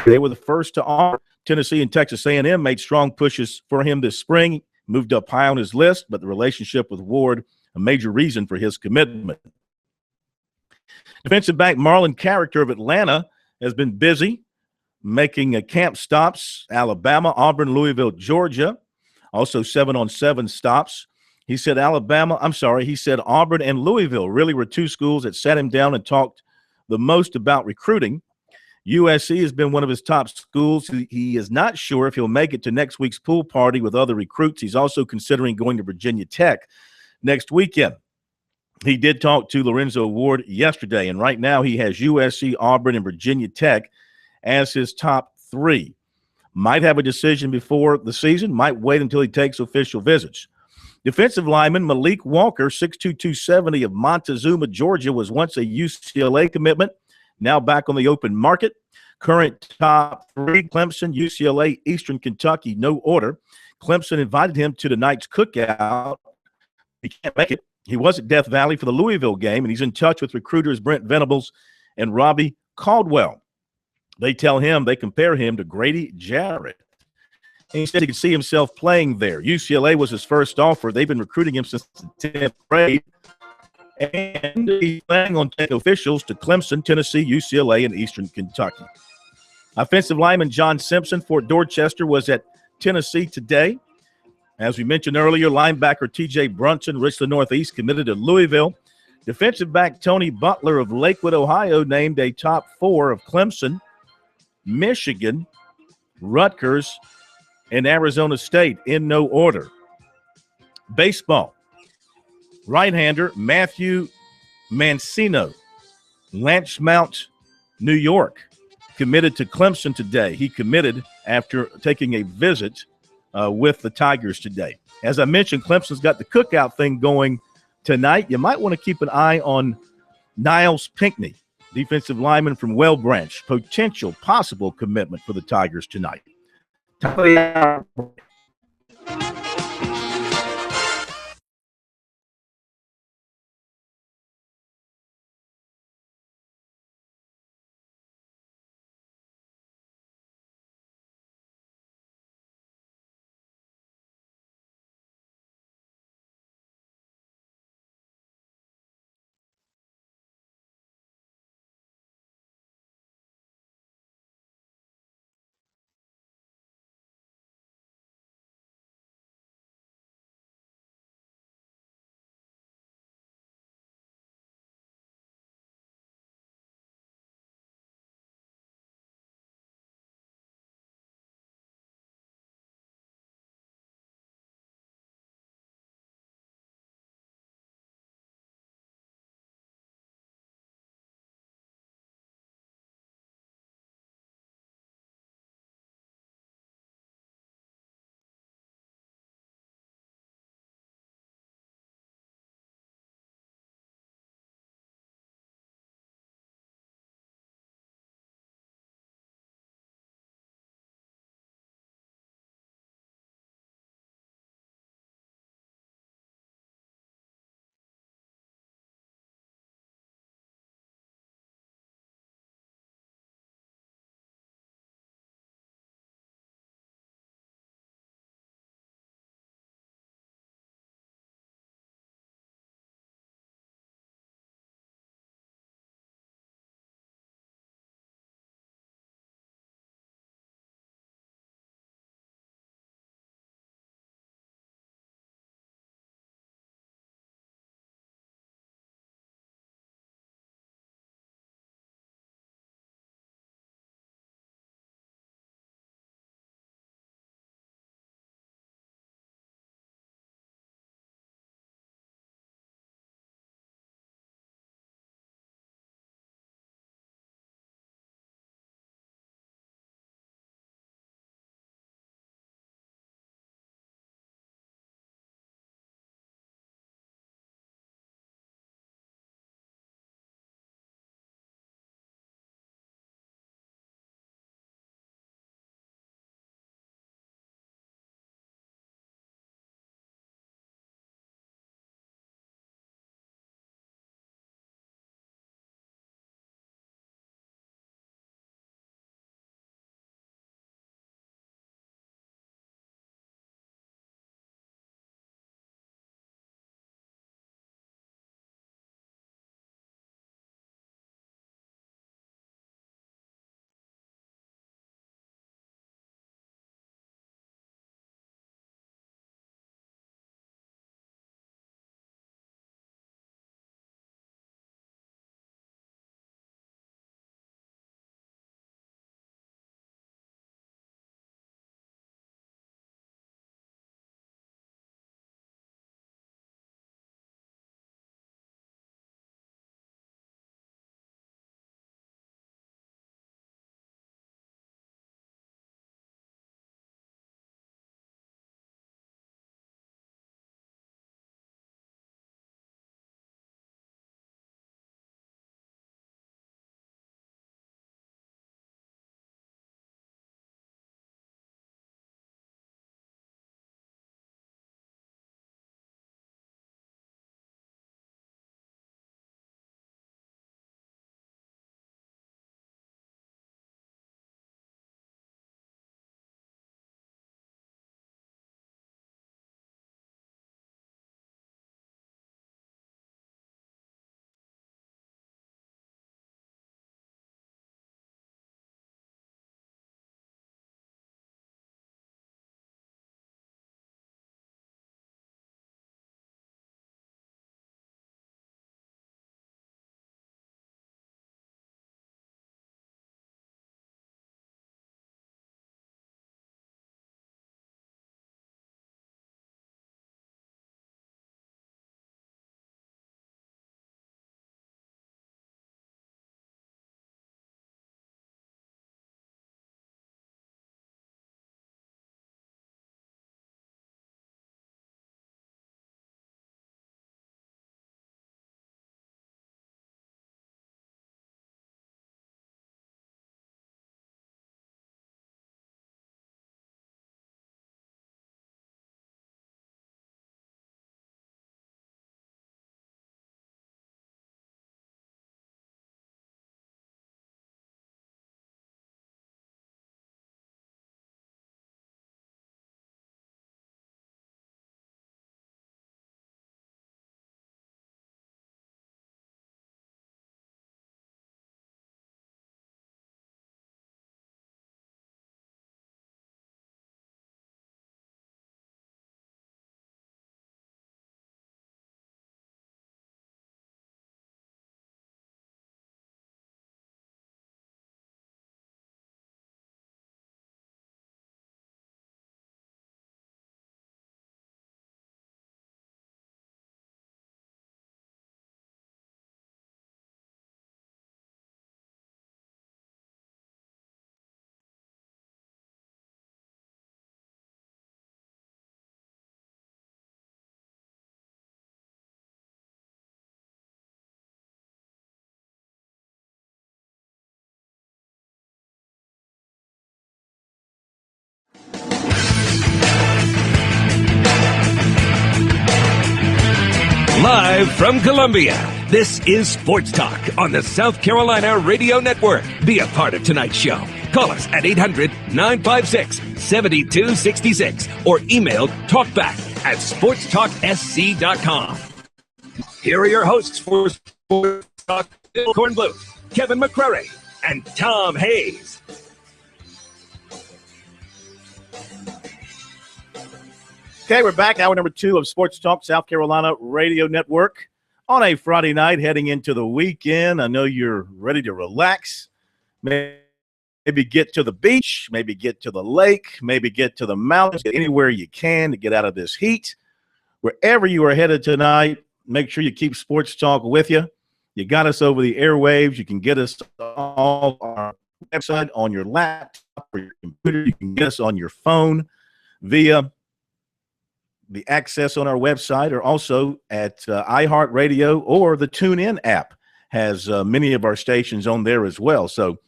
they were the first to offer. Tennessee and Texas A&M made strong pushes for him this spring, moved up high on his list, but the relationship with Ward, a major reason for his commitment. Defensive back Marlon Character of Atlanta has been busy making camp stops: Alabama, Auburn, Louisville, Georgia. Also 7-on-7 stops. He said Auburn and Louisville really were two schools that sat him down and talked the most about recruiting. USC has been one of his top schools. He is not sure if he'll make it to next week's pool party with other recruits. He's also considering going to Virginia Tech next weekend. He did talk to Lorenzo Ward yesterday, and right now he has USC, Auburn, and Virginia Tech as his top three. Might have a decision before the season, might wait until he takes official visits. Defensive lineman Malik Walker, 6'2", 270 of Montezuma, Georgia, was once a UCLA commitment, now back on the open market. Current top three, Clemson, UCLA, Eastern Kentucky, no order. Clemson invited him to tonight's cookout. He can't make it. He was at Death Valley for the Louisville game, and he's in touch with recruiters Brent Venables and Robbie Caldwell. They tell him, they compare him to Grady Jarrett. And he said he could see himself playing there. UCLA was his first offer. They've been recruiting him since the 10th grade. And he's planning on taking officials to Clemson, Tennessee, UCLA, and Eastern Kentucky. Offensive lineman John Simpson, Fort Dorchester, was at Tennessee today. As we mentioned earlier, linebacker T.J. Brunson, Richland Northeast, committed to Louisville. Defensive back Tony Butler of Lakewood, Ohio, named a top four of Clemson, Michigan, Rutgers, and Arizona State in no order. Baseball. Right-hander Matthew Mancino, Lanchmount, New York, committed to Clemson today. He committed after taking a visit with the Tigers today. As I mentioned, Clemson's got the cookout thing going tonight. You might want to keep an eye on Niles Pinckney, defensive lineman from Well Branch, possible commitment for the Tigers tonight. Live from Columbia, this is Sports Talk on the South Carolina Radio Network. Be a part of tonight's show. Call us at 800-956-7266 or email talkback@sportstalksc.com. Here are your hosts for Sports Talk, Phil Kornbluth, Kevin McCrary, and Tom Hayes. Okay, we're back. Hour number 2 of Sports Talk, South Carolina Radio Network. On a Friday night, heading into the weekend. I know you're ready to relax. Maybe get to the beach, maybe get to the lake, maybe get to the mountains, get anywhere you can to get out of this heat. Wherever you are headed tonight, make sure you keep Sports Talk with you. You got us over the airwaves. You can get us on our website, on your laptop or your computer. You can get us on your phone via the access on our website, or also at iHeartRadio, or the TuneIn app has many of our stations on there as well. So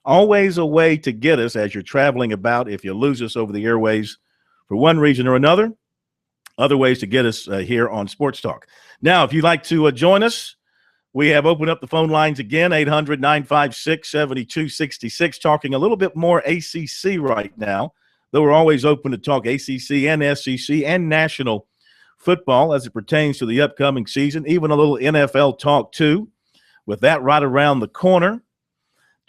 always a way to get us as you're traveling about if you lose us over the airways for one reason or another. Other ways to get us here on Sports Talk. Now, if you'd like to join us, we have opened up the phone lines again, 800-956-7266, talking a little bit more ACC right now. Though we're always open to talk ACC and SEC and national football as it pertains to the upcoming season, even a little NFL talk too. With that right around the corner,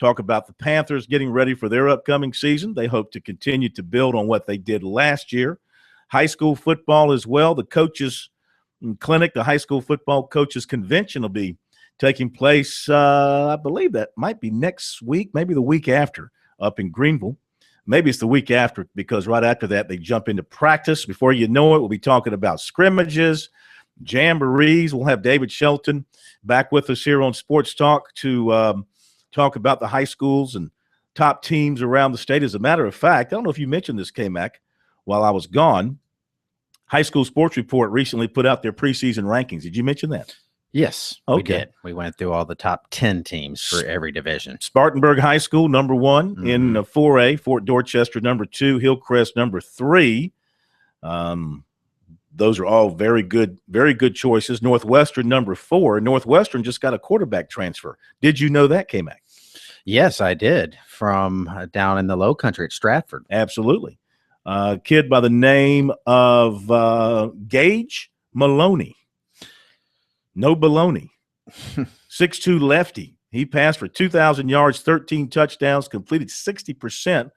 talk about the Panthers getting ready for their upcoming season. They hope to continue to build on what they did last year. High school football as well. The coaches clinic, the high school football coaches convention will be taking place, I believe that might be next week, maybe the week after up in Greenville. Maybe it's the week after, because right after that, they jump into practice. Before you know it, we'll be talking about scrimmages, jamborees. We'll have David Shelton back with us here on Sports Talk to talk about the high schools and top teams around the state. As a matter of fact, I don't know if you mentioned this, K-Mac, while I was gone. High School Sports Report recently put out their preseason rankings. Did you mention that? Yes, Okay. we did. We went through all the top 10 teams for every division. Spartanburg High School, number 1 in 4A. Fort Dorchester, number 2. Hillcrest, number 3. Those are all very good choices. Northwestern, number 4. Northwestern just got a quarterback transfer. Did you know that, K-Mac? Yes, I did, from down in the low country at Stratford. Absolutely. A kid by the name of Gage Maloney. No baloney. 6'2" lefty. He passed for 2,000 yards, 13 touchdowns, completed 60%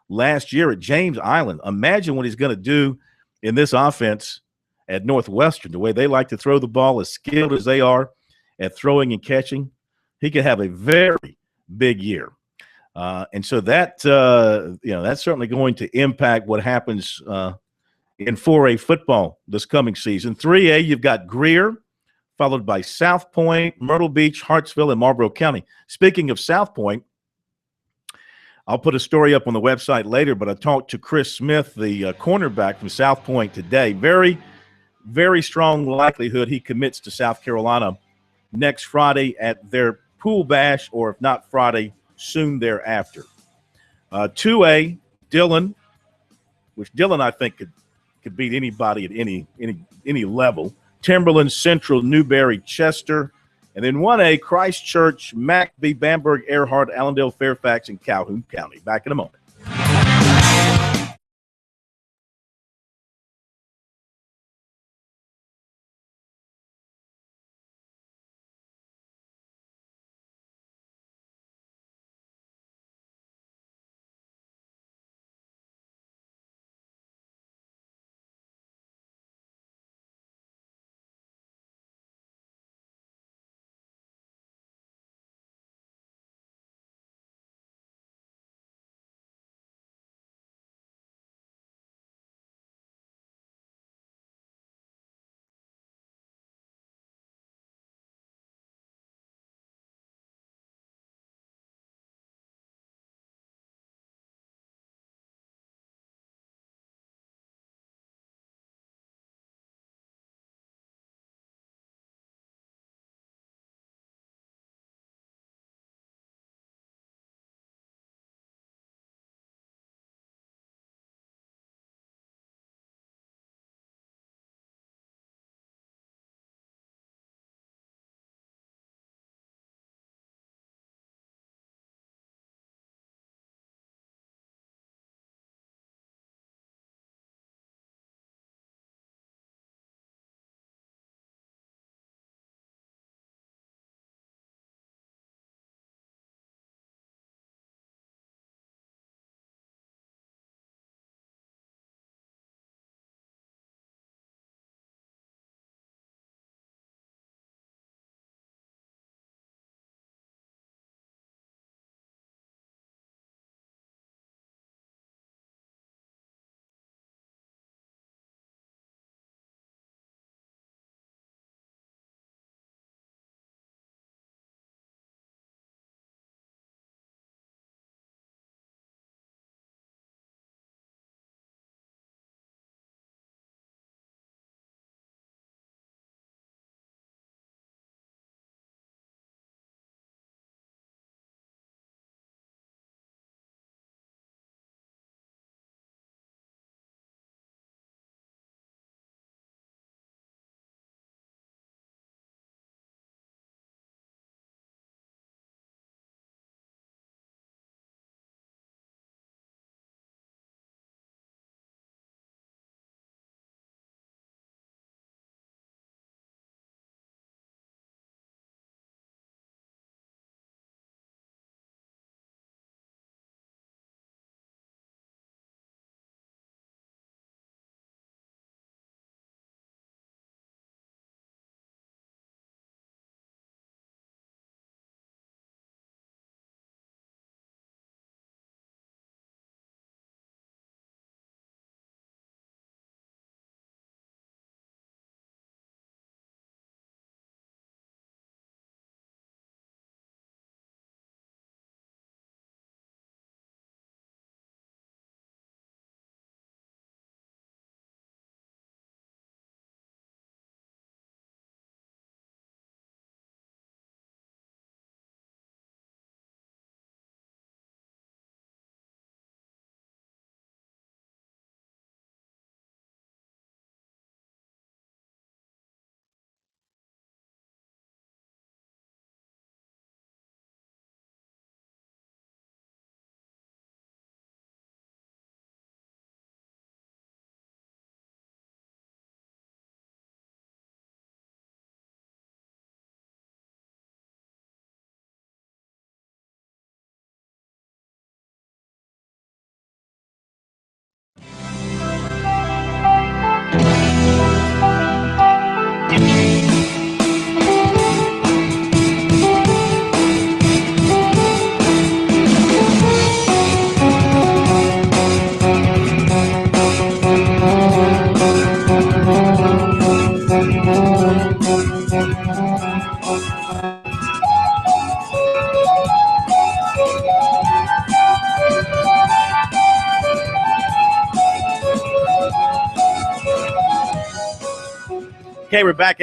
last year at James Island. Imagine what he's going to do in this offense at Northwestern, the way they like to throw the ball, as skilled as they are at throwing and catching. He could have a very big year. And so that, that's certainly going to impact what happens in 4A football this coming season. 3A, you've got Greer, followed by South Point, Myrtle Beach, Hartsville, and Marlboro County. Speaking of South Point, I'll put a story up on the website later, but I talked to Chris Smith, the cornerback from South Point today. Very, very strong likelihood he commits to South Carolina next Friday at their pool bash, or if not Friday, soon thereafter. 2A, Dillon, which Dillon I think could beat anybody at any level. Timberland, Central, Newberry, Chester. And then 1A, Christchurch, McBee, Bamberg, Earhart, Allendale, Fairfax, and Calhoun County. Back in a moment. Okay, we're back.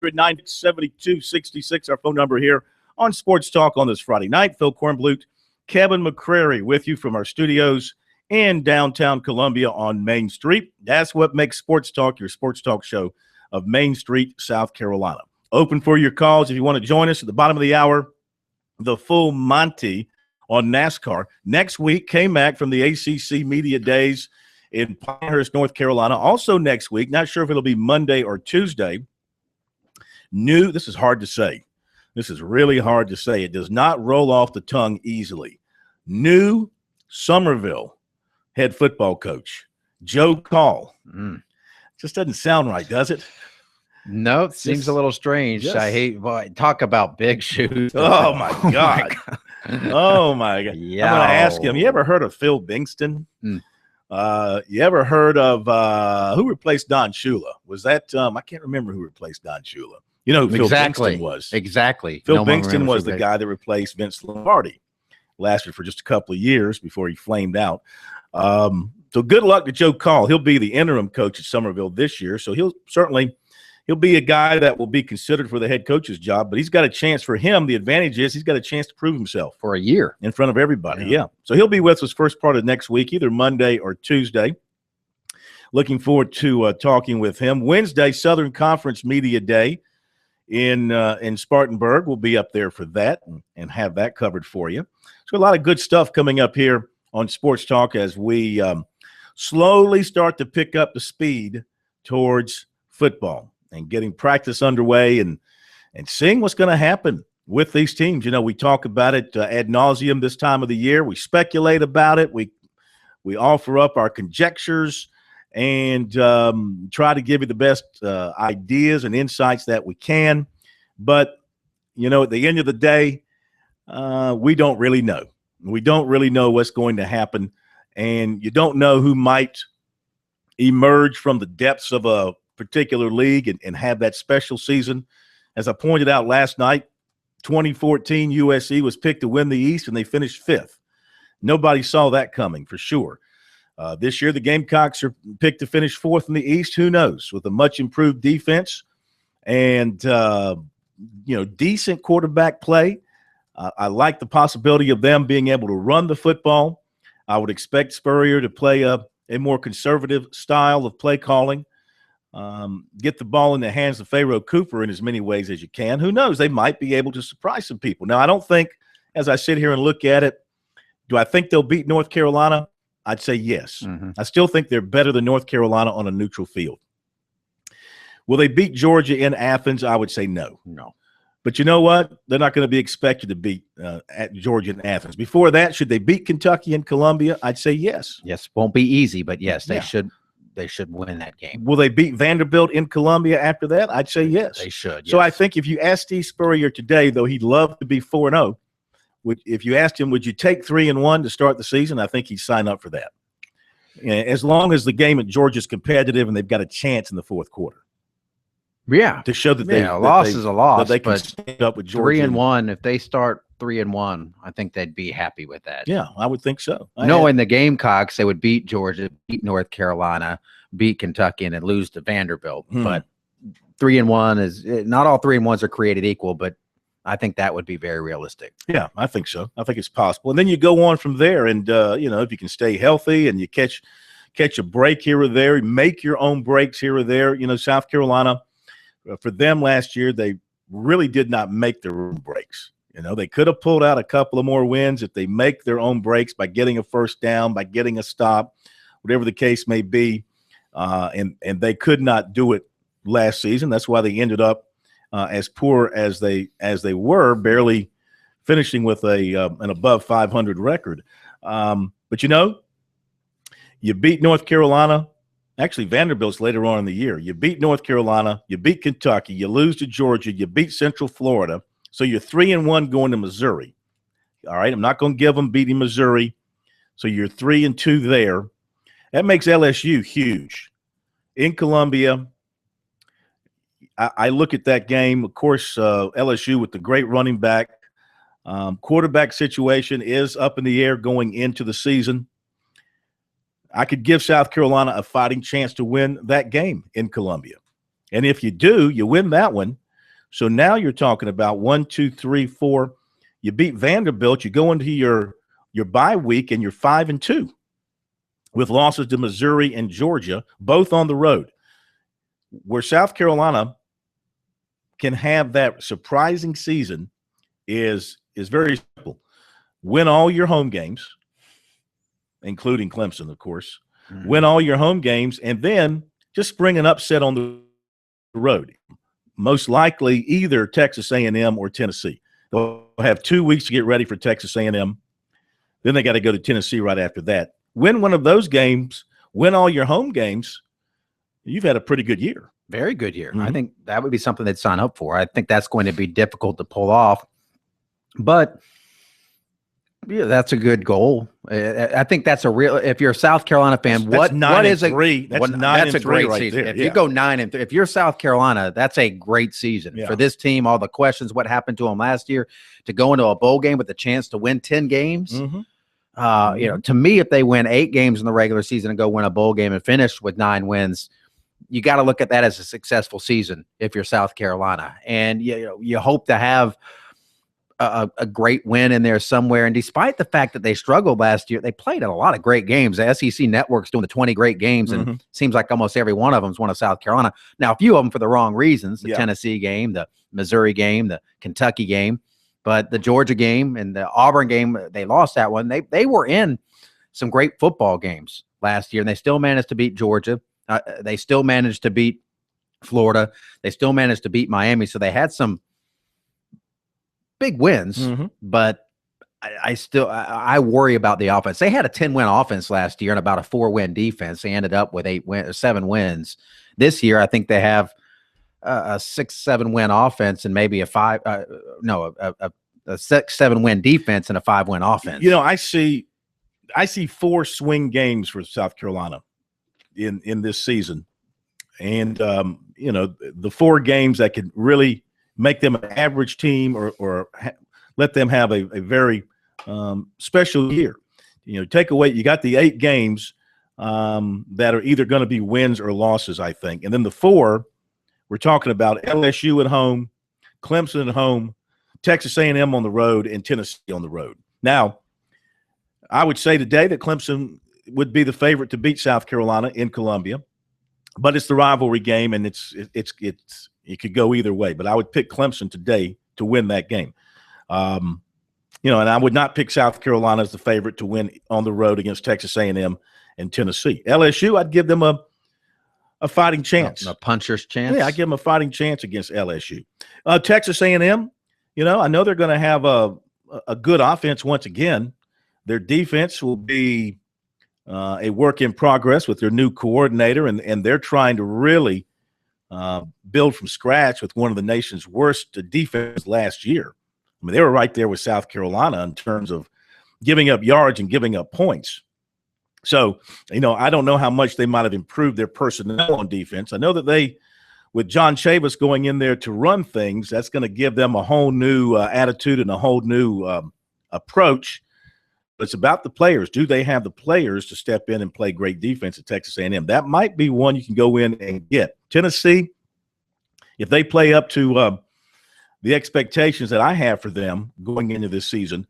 800-972-66, our phone number here on Sports Talk on this Friday night. Phil Kornblut, Kevin McCrary with you from our studios in downtown Columbia on Main Street. That's what makes Sports Talk your sports talk show of Main Street, South Carolina. Open for your calls if you want to join us at the bottom of the hour. The full Monty on NASCAR. Next week, K-Mac from the ACC Media Days in Pinehurst, North Carolina. Also next week, not sure if it'll be Monday or Tuesday. This is hard to say. This is really hard to say. It does not roll off the tongue easily. New Summerville head football coach, Joe Call. Just doesn't sound right, does it? No, it seems a little strange. Yes. I hate talk about big shoes. Oh, my God. Oh, my God. Yeah. I'm going to ask him, you ever heard of Phil Bingston? You ever heard of who replaced Don Shula? Was that I can't remember who replaced Don Shula. You know who Phil Bingston was. Exactly. Phil Bingston was the guy that replaced Vince Lombardi. Lasted for just a couple of years before he flamed out. So good luck to Joe Call. He'll be the interim coach at Summerville this year. So he'll be a guy that will be considered for the head coach's job, but he's got a chance. For him, the advantage is he's got a chance to prove himself for a year in front of everybody. Yeah. So he'll be with us first part of next week, either Monday or Tuesday. Looking forward to talking with him. Wednesday, Southern Conference Media Day in Spartanburg. We'll be up there for that and have that covered for you. So a lot of good stuff coming up here on Sports Talk as we slowly start to pick up the speed towards football and getting practice underway and seeing what's going to happen with these teams. You know, we talk about it ad nauseum this time of the year. We speculate about it. We offer up our conjectures and try to give you the best ideas and insights that we can. But, you know, at the end of the day, we don't really know. We don't really know what's going to happen. And you don't know who might emerge from the depths of a particular league and have that special season. As I pointed out last night, 2014 USC was picked to win the East, and they finished 5th. Nobody saw that coming for sure. This year, the Gamecocks are picked to finish 4th in the East. Who knows? With a much improved defense and decent quarterback play, I like the possibility of them being able to run the football. I would expect Spurrier to play a more conservative style of play calling. Get the ball in the hands of Pharaoh Cooper in as many ways as you can. Who knows? They might be able to surprise some people. Now, I don't think, as I sit here and look at it, do I think they'll beat North Carolina? I'd say yes. I still think they're better than North Carolina on a neutral field. Will they beat Georgia in Athens? I would say no. No. But you know what? They're not going to be expected to beat at Georgia and Athens. Before that, should they beat Kentucky and Columbia? I'd say yes. Yes, won't be easy, but yes, they should. They should win that game. Will they beat Vanderbilt in Columbia after that? I'd say yes. They should. Yes. So I think if you ask Steve Spurrier today, though he'd love to be 4-0, if you asked him, would you take 3-1 to start the season? I think he'd sign up for that. As long as the game at Georgia is competitive and they've got a chance in the fourth quarter. Yeah. To show that a loss is a loss. That they can stand up with Georgia. 3-1. If they start 3-1, I think they'd be happy with that. Yeah, I would think so. Knowing the Gamecocks, they would beat Georgia, beat North Carolina, beat Kentucky, and then lose to Vanderbilt. But 3-1 is not all 3-1s are created equal, but I think that would be very realistic. Yeah, I think so. I think it's possible. And then you go on from there, and if you can stay healthy and you catch a break here or there, make your own breaks here or there. South Carolina, for them last year, they really did not make their own breaks. They could have pulled out a couple of more wins if they make their own breaks by getting a first down, by getting a stop, whatever the case may be. And they could not do it last season. That's why they ended up as poor as they were, barely finishing with an above 500 record. But you beat North Carolina. Actually, Vanderbilt's later on in the year. You beat North Carolina. You beat Kentucky. You lose to Georgia. You beat Central Florida. So you're 3-1 going to Missouri. All right, I'm not going to give them beating Missouri. So you're 3-2 there. That makes LSU huge. In Columbia, I look at that game. Of course, LSU with the great running back. Quarterback situation is up in the air going into the season. I could give South Carolina a fighting chance to win that game in Columbia. And if you do, you win that one. So now you're talking about 1, 2, 3, 4. You beat Vanderbilt. You go into your bye week, and you're 5-2 with losses to Missouri and Georgia, both on the road. Where South Carolina can have that surprising season is very simple. Win all your home games, including Clemson, of course. Mm-hmm. Win all your home games, and then just bring an upset on the road. Most likely either Texas A&M or Tennessee. They'll have 2 weeks to get ready for Texas A&M. Then they got to go to Tennessee right after that. Win one of those games, win all your home games, you've had a pretty good year. Very good year. Mm-hmm. I think that would be something they'd sign up for. I think that's going to be difficult to pull off. But yeah, that's a good goal. I think that's a real. If you're a South Carolina fan, that's what is a 9-3? That's a great right season. There. If you go 9-3, if you're South Carolina, that's a great season for this team. All the questions, what happened to them last year, to go into a bowl game with a chance to win 10 games. Mm-hmm. You know, to me, if they win 8 games in the regular season and go win a bowl game and finish with 9 wins, you got to look at that as a successful season if you're South Carolina, and you hope to have a great win in there somewhere. And despite the fact that they struggled last year, they played in a lot of great games. The SEC Network's doing the 20 great games, and it seems like almost every one of them is one of South Carolina. Now, a few of them for the wrong reasons, the Tennessee game, the Missouri game, the Kentucky game, but the Georgia game and the Auburn game, they lost that one. They were in some great football games last year, and they still managed to beat Georgia. They still managed to beat Florida. They still managed to beat Miami. So they had some big wins, but I worry about the offense. They had a 10-win offense last year and about a 4-win defense. They ended up with 7 wins. This year, I think they have a 6-7 win offense and maybe a 6-7 win defense and a 5-win offense. You know, I see 4 swing games for South Carolina in this season, and you know, the 4 games that could really make them an average team or let them have a very special year. You know, take away, you got the 8 games that are either going to be wins or losses, I think. And then the 4, we're talking about LSU at home, Clemson at home, Texas A&M on the road, and Tennessee on the road. Now, I would say today that Clemson would be the favorite to beat South Carolina in Columbia, but it's the rivalry game, and it could go either way. But I would pick Clemson today to win that game. You know, and I would not pick South Carolina as the favorite to win on the road against Texas A&M and Tennessee. LSU, I'd give them a fighting chance, a puncher's chance. Yeah, I give them a fighting chance against LSU. Texas A&M, you know, I know they're going to have a good offense once again. Their defense will be a work in progress with their new coordinator, and they're trying to really build from scratch with one of the nation's worst defenses last year. I mean, they were right there with South Carolina in terms of giving up yards and giving up points. So, you know, I don't know how much they might have improved their personnel on defense. I know that with John Chavis going in there to run things, that's going to give them a whole new attitude and a whole new approach. But it's about the players. Do they have the players to step in and play great defense at Texas A&M? That might be one you can go in and get. Tennessee, if they play up to the expectations that I have for them going into this season,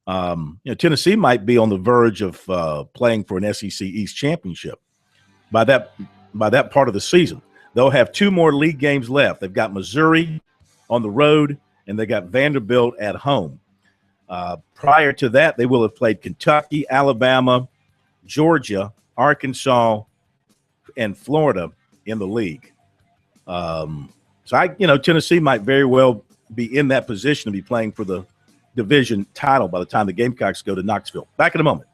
you know, Tennessee might be on the verge of playing for an SEC East championship by that part of the season. They'll have 2 more league games left. They've got Missouri on the road, and they got Vanderbilt at home. Prior to that, they will have played Kentucky, Alabama, Georgia, Arkansas, and Florida in the league. So Tennessee might very well be in that position to be playing for the division title by the time the Gamecocks go to Knoxville. Back in a moment.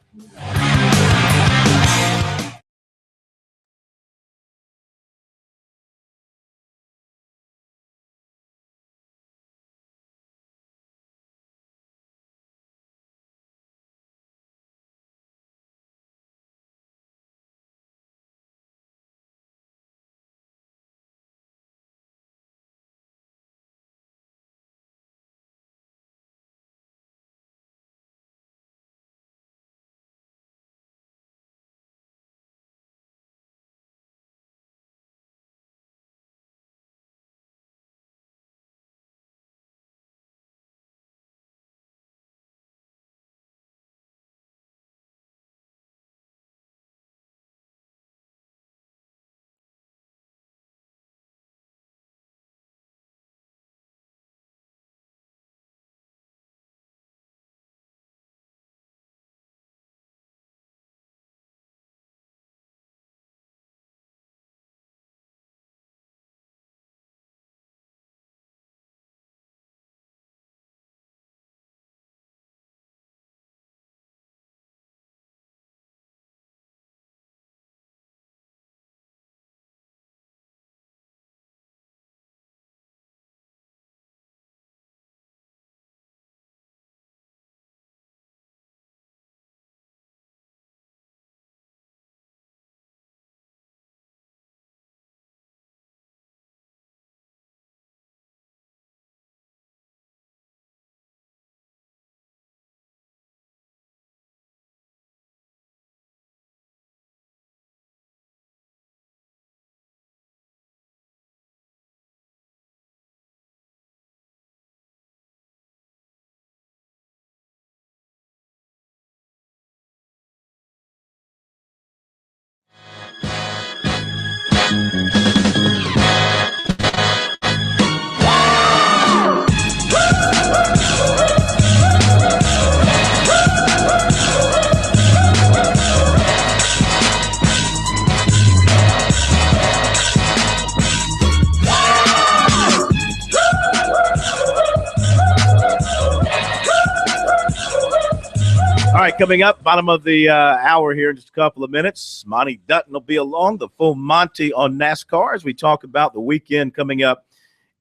right, coming up, bottom of the hour here in just a couple of minutes. Monty Dutton will be along, the full Monty on NASCAR as we talk about the weekend coming up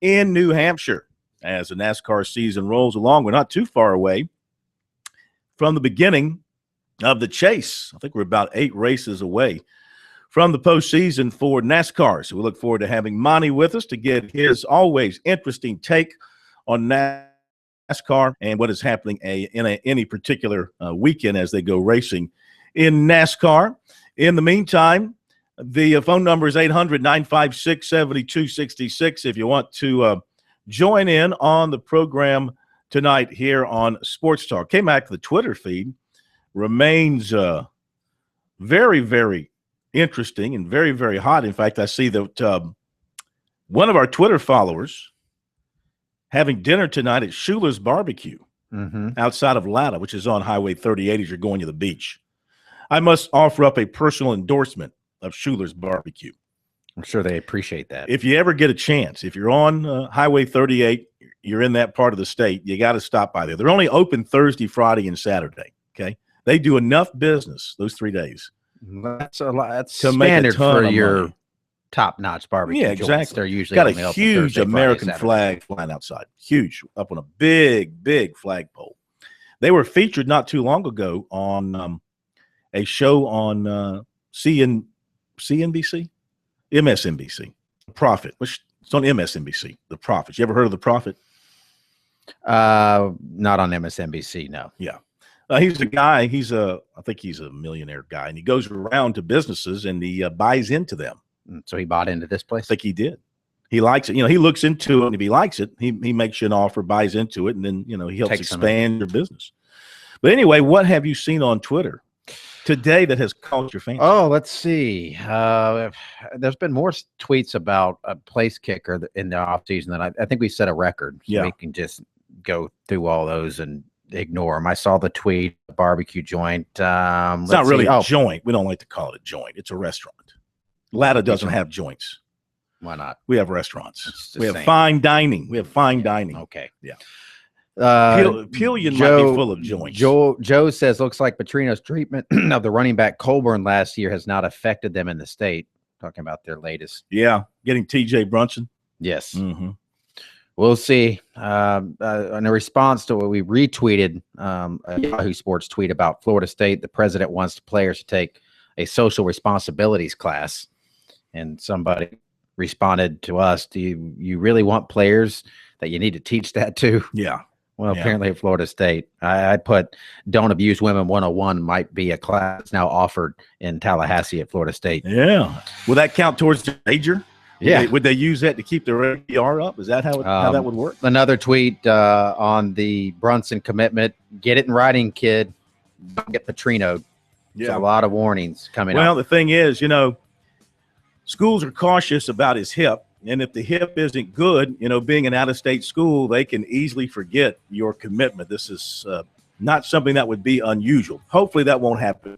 in New Hampshire. As the NASCAR season rolls along, we're not too far away from the beginning of the chase. I think we're about 8 races away from the postseason for NASCAR. So we look forward to having Monty with us to get his always interesting take on NASCAR and what is happening in any particular weekend as they go racing in NASCAR. In the meantime, the phone number is 800-956-7266 if you want to join in on the program tonight here on Sports Talk. Came back to the Twitter feed. Remains very, very interesting and very, very hot. In fact, I see that one of our Twitter followers having dinner tonight at Schuler's Barbecue outside of Latta, which is on Highway 38 as you're going to the beach. I must offer up a personal endorsement of Schuler's Barbecue. I'm sure they appreciate that. If you ever get a chance, if you're on Highway 38, you're in that part of the state, you got to stop by there. They're only open Thursday, Friday, and Saturday, okay? They do enough business those 3 days. That's a lot. That's to make a standard ton for of your money. top-notch barbecue. Yeah, joints. exactly. They're usually got a only open huge Thursday, Friday, American Saturday. flag flying outside. Huge, up on a big, big flagpole. They were featured not too long ago on a show on CNBC, MSNBC, Profit, which it's on MSNBC, The Profit. You ever heard of The Profit? Not on MSNBC, no. Yeah. He's a guy, I think he's a millionaire guy, and he goes around to businesses and he buys into them. So he bought into this I place? think he did. He likes it. He looks into it, and if he likes it, he makes you an offer, buys into it, and then, he helps expand your business. But anyway, what have you seen on Twitter today that has caught your fancy? Oh, let's see. There's been more tweets about a place kicker in the offseason that I think we set a record. So we can just go through all those and ignore them. I saw the tweet, barbecue joint. It's not really a joint. We don't like to call it a joint. It's a restaurant. Latta doesn't have joints. Why not? We have restaurants. We have fine dining. Okay. Yeah. Pelion might be full of joints. Joe says, looks like Petrino's treatment of the running back Colburn last year has not affected them in the state. Talking about their latest. Yeah. Getting TJ Brunson. Yes. Mm-hmm. We'll see. In a response to what we retweeted, a Yahoo Sports tweet about Florida State, the president wants the players to take a social responsibilities class. And somebody responded to us, do you really want players that you need to teach that to? Yeah. Well, apparently at Florida State, I put Don't Abuse Women 101 might be a class now offered in Tallahassee at Florida State. Yeah. Will that count towards the major? Yeah. Would they use that to keep their APR up? Is that how that would work? Another tweet on the Brunson commitment. Get it in writing, kid. Don't get Petrino. Yeah. There's a lot of warnings coming up. Well, the thing is, schools are cautious about his hip. And if the hip isn't good, being an out-of-state school, they can easily forget your commitment. This is not something that would be unusual. Hopefully that won't happen.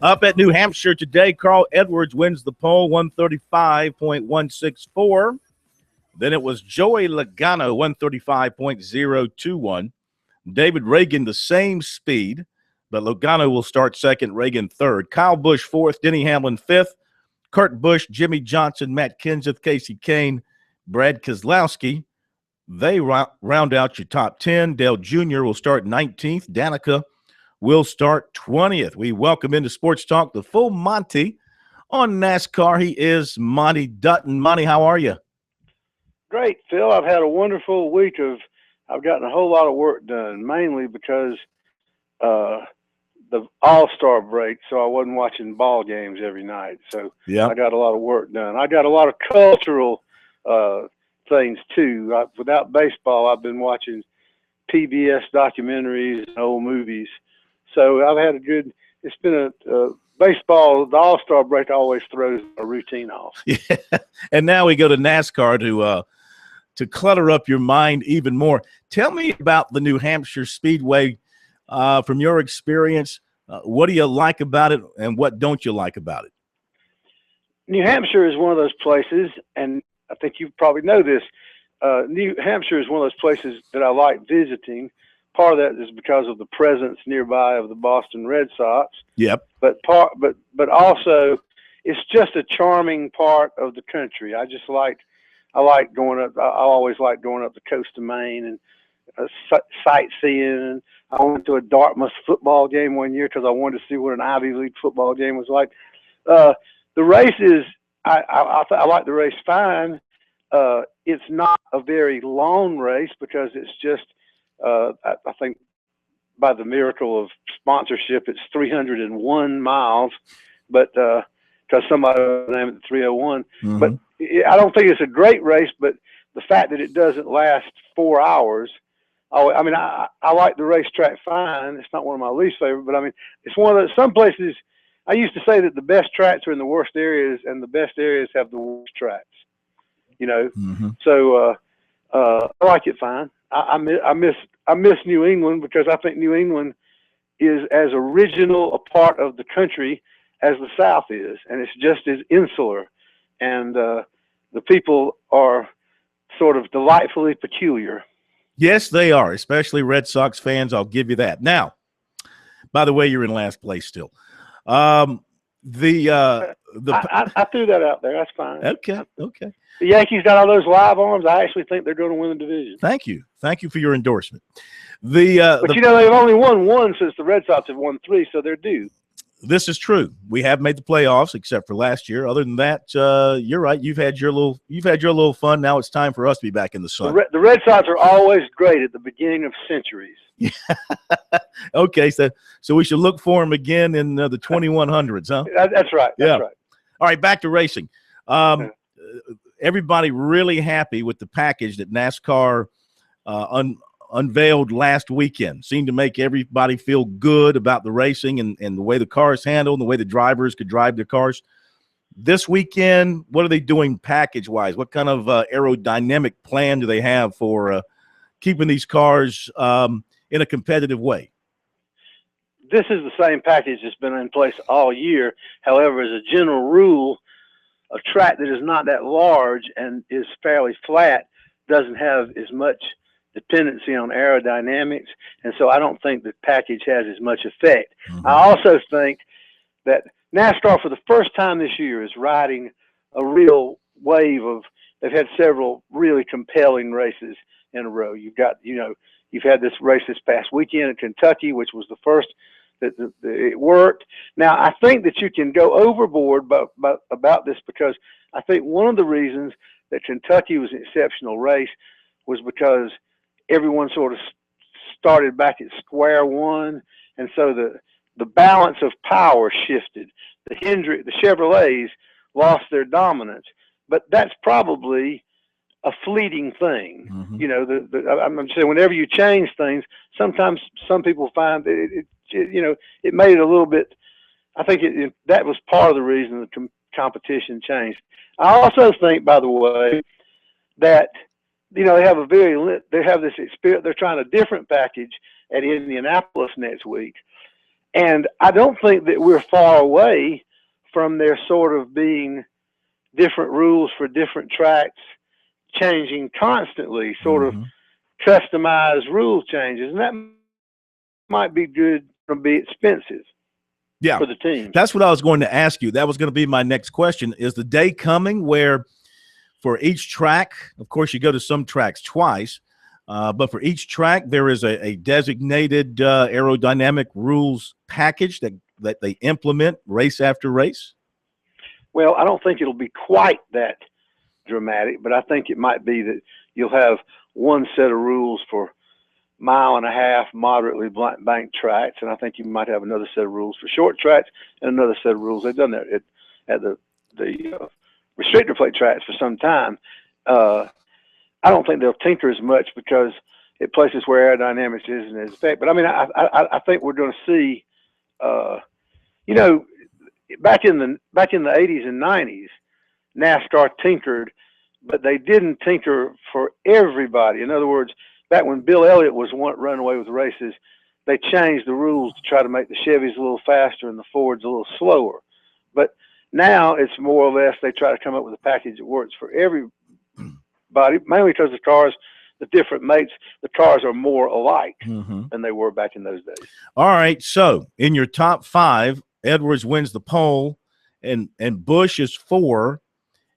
Up at New Hampshire today, Carl Edwards wins the pole, 135.164. Then it was Joey Logano, 135.021. David Reagan, the same speed, but Logano will start second, Reagan third. Kyle Busch fourth, Denny Hamlin fifth. Kurt Busch, Jimmy Johnson, Matt Kenseth, Casey Kane, Brad Keselowski. They round out your top 10. Dale Jr. will start 19th. Danica will start 20th. We welcome into Sports Talk the full Monty on NASCAR. He is Monty Dutton. Monty, how are you? Great, Phil. I've had a wonderful week I've gotten a whole lot of work done, mainly because the All-Star break, so I wasn't watching ball games every night. So yeah, I got a lot of work done. I got a lot of cultural things too. Without baseball, I've been watching PBS documentaries and old movies. So I've had it's been baseball, the All-Star break always throws a routine off. Yeah. And now we go to NASCAR to clutter up your mind even more. Tell me about the New Hampshire Speedway from your experience. What do you like about it, and what don't you like about it? New Hampshire is one of those places, and I think you probably know this. New Hampshire is one of those places that I like visiting. Part of that is because of the presence nearby of the Boston Red Sox. Yep. But also, it's just a charming part of the country. I like going up. I always like going up the coast of Maine and sightseeing. I went to a Dartmouth football game one year because I wanted to see what an Ivy League football game was like. The races, I like the race fine. It's not a very long race because it's just, I think by the miracle of sponsorship, it's 301 miles, but because somebody named it 301. Mm-hmm. But I don't think it's a great race, but the fact that it doesn't last 4 hours, I like the racetrack fine. It's not one of my least favorite, but I mean, it's one of those, some places, I used to say that the best tracks are in the worst areas and the best areas have the worst tracks, you know? Mm-hmm. So, I like it fine. I miss New England because I think New England is as original a part of the country as the South is, and it's just as insular, and the people are sort of delightfully peculiar. Yes, they are, especially Red Sox fans. I'll give you that. Now, by the way, you're in last place still. I threw that out there. That's fine. Okay. The Yankees got all those live arms. I actually think they're going to win the division. Thank you for your endorsement. But you know, they've only won one since the Red Sox have won 3, so they're due. This is true. We have made the playoffs, except for last year. Other than that, you're right. You've had your little fun. Now it's time for us to be back in the sun. The Red Sox are always great at the beginning of centuries. Okay, so we should look for them again in the 2100s, huh? That's right. That's right. All right, back to racing. Everybody really happy with the package that NASCAR unveiled last weekend. Seemed to make everybody feel good about the racing and the way the cars handled, and the way the drivers could drive their cars. This weekend, what are they doing package-wise? What kind of aerodynamic plan do they have for keeping these cars in a competitive way? This is the same package that's been in place all year. However, as a general rule, a track that is not that large and is fairly flat doesn't have as much dependency on aerodynamics, and so I don't think the package has as much effect. Mm-hmm. I also think that NASCAR for the first time this year is riding a real wave of, they've had several really compelling races in a row. You've had this race this past weekend in Kentucky, which was the first that it worked. Now, I think that you can go overboard about this because I think one of the reasons that Kentucky was an exceptional race was because everyone sort of started back at square one, and so the balance of power shifted. The Chevrolets lost their dominance, but that's probably a fleeting thing. Mm-hmm. You know, I'm saying whenever you change things, sometimes some people find that it made it a little bit. I think that was part of the reason the competition changed. I also think, by the way, that they have this experience. They're trying a different package at Indianapolis next week, And I don't think that we're far away from there sort of being different rules for different tracks changing constantly, sort of customized rule changes. And that might be good to be expensive for the team. That's what I was going to ask you. That was going to be my next question. Is the day coming where for each track, of course, you go to some tracks twice, but for each track, there is a designated aerodynamic rules package that they implement race after race? Well, I don't think it'll be quite that dramatic, but I think it might be that you'll have one set of rules for mile-and-a-half moderately banked tracks, and I think you might have another set of rules for short tracks and another set of rules. They've done that at the restrictor plate tracks for some time. I don't think they'll tinker as much because it places where aerodynamics isn't as effective. But I mean, I think we're going to see, you know, back in the 80s and 90s, NASCAR tinkered, but they didn't tinker for everybody. In other words, back when Bill Elliott was running away with races, they changed the rules to try to make the Chevys a little faster and the Fords a little slower. But now it's more or less they try to come up with a package that works for everybody, mainly because the different mates, the cars are more alike than they were back in those days. All right, so in your top 5, Edwards wins the pole, and Busch is 4,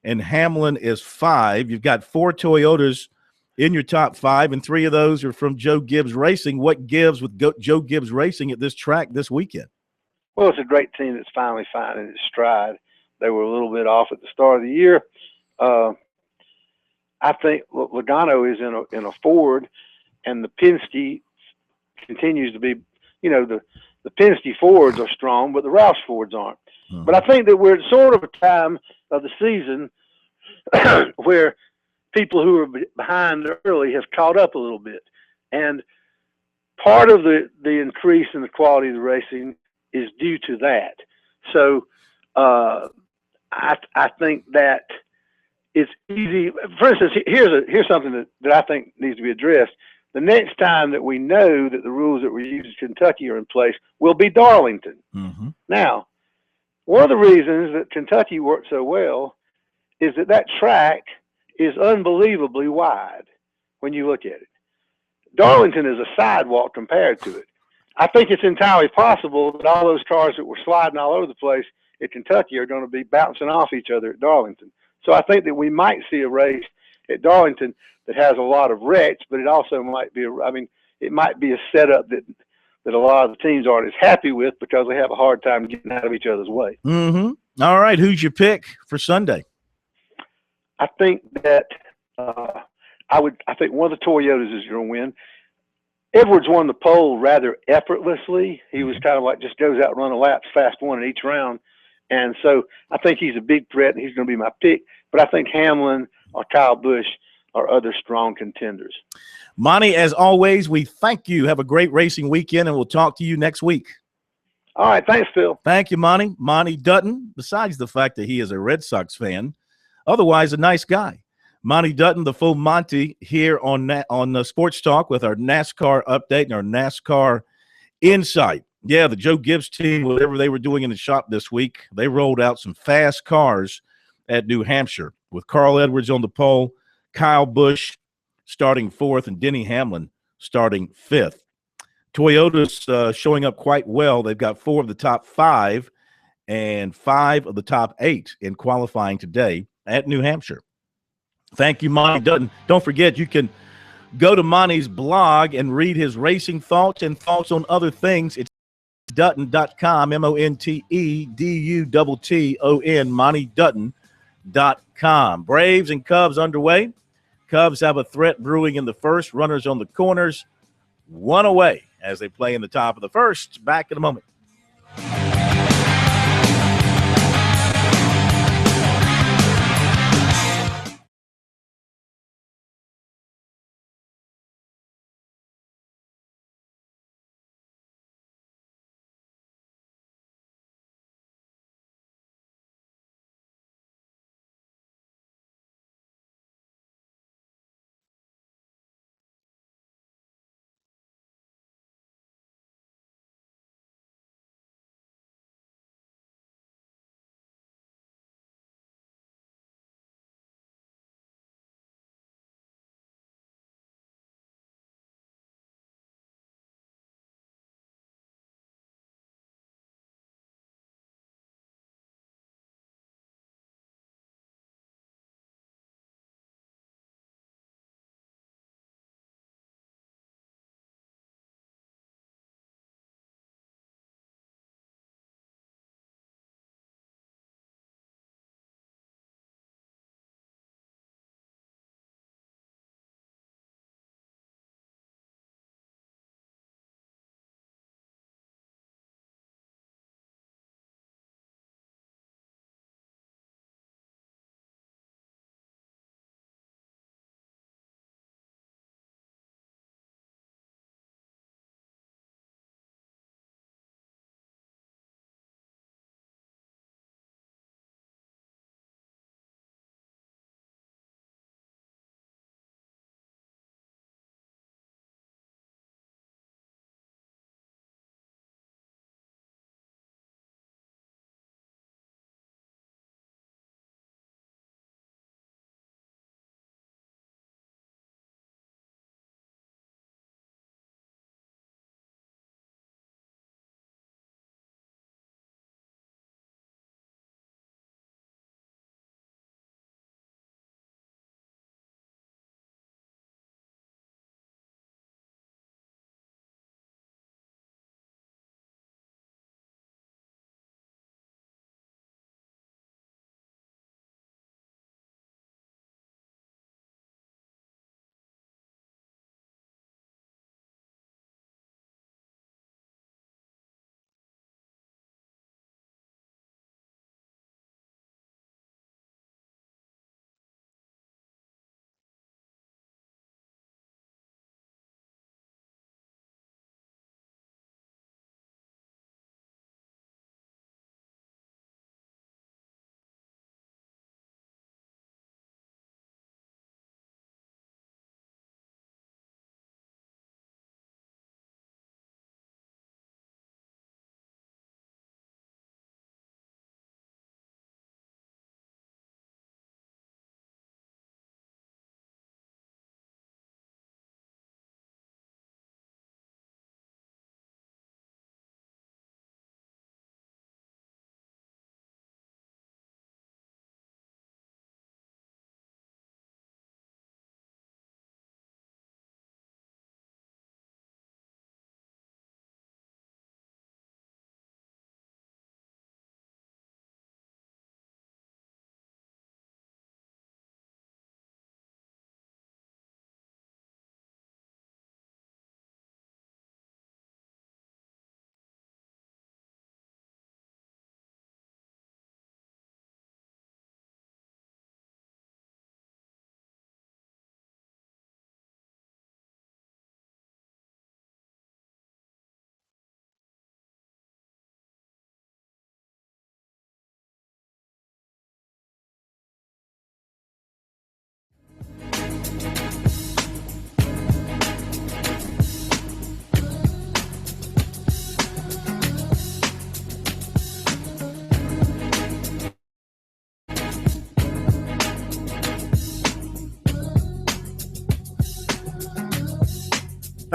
and Hamlin is 5. You've got 4 Toyotas in your top 5, and 3 of those are from Joe Gibbs Racing. What gives with Joe Gibbs Racing at this track this weekend? Well, it's a great team that's finally finding its stride. They were a little bit off at the start of the year. I think Logano is in a Ford, and the Penske continues to be, you know, the Penske Fords are strong, but the Roush Fords aren't. But I think that we're at sort of a time of the season where people who were behind early have caught up a little bit. And part of the increase in the quality of the racing is due to that. So I think that it's easy. For instance, here's something that I think needs to be addressed. The next time that we know that the rules that we use in Kentucky are in place will be Darlington. Now, one of the reasons that Kentucky worked so well is that track is unbelievably wide when you look at it. Darlington is a sidewalk compared to it. I think it's entirely possible that all those cars that were sliding all over the place at Kentucky are going to be bouncing off each other at Darlington. So I think that we might see a race at Darlington that has a lot of wrecks, but it also might be it might be a setup that a lot of the teams aren't as happy with because they have a hard time getting out of each other's way. All right, who's your pick for Sunday? I think that I think one of the Toyotas is going to win. Edwards won the pole rather effortlessly. He was kind of like just goes out and run a lap, fast one in each round. And so I think he's a big threat, and he's going to be my pick. But I think Hamlin or Kyle Busch are other strong contenders. Monty, as always, we thank you. Have a great racing weekend, and we'll talk to you next week. All right. Thanks, Phil. Thank you, Monty. Monty Dutton, besides the fact that he is a Red Sox fan, otherwise a nice guy. Monty Dutton, the full Monty, here on Sports Talk with our NASCAR update and our NASCAR insight. Yeah, the Joe Gibbs team, whatever they were doing in the shop this week, they rolled out some fast cars at New Hampshire with Carl Edwards on the pole, Kyle Busch starting 4th, and Denny Hamlin starting 5th. Toyota's showing up quite well. They've got 4 of the top 5 and 5 of the top 8 in qualifying today at New Hampshire. Thank you, Monty Dutton. Don't forget, you can go to Monty's blog and read his racing thoughts and thoughts on other things. It's Dutton.com, MontyDutton, MontyDutton.com. Braves and Cubs underway. Cubs have a threat brewing in the first. Runners on the corners, 1 away as they play in the top of the first. Back in a moment.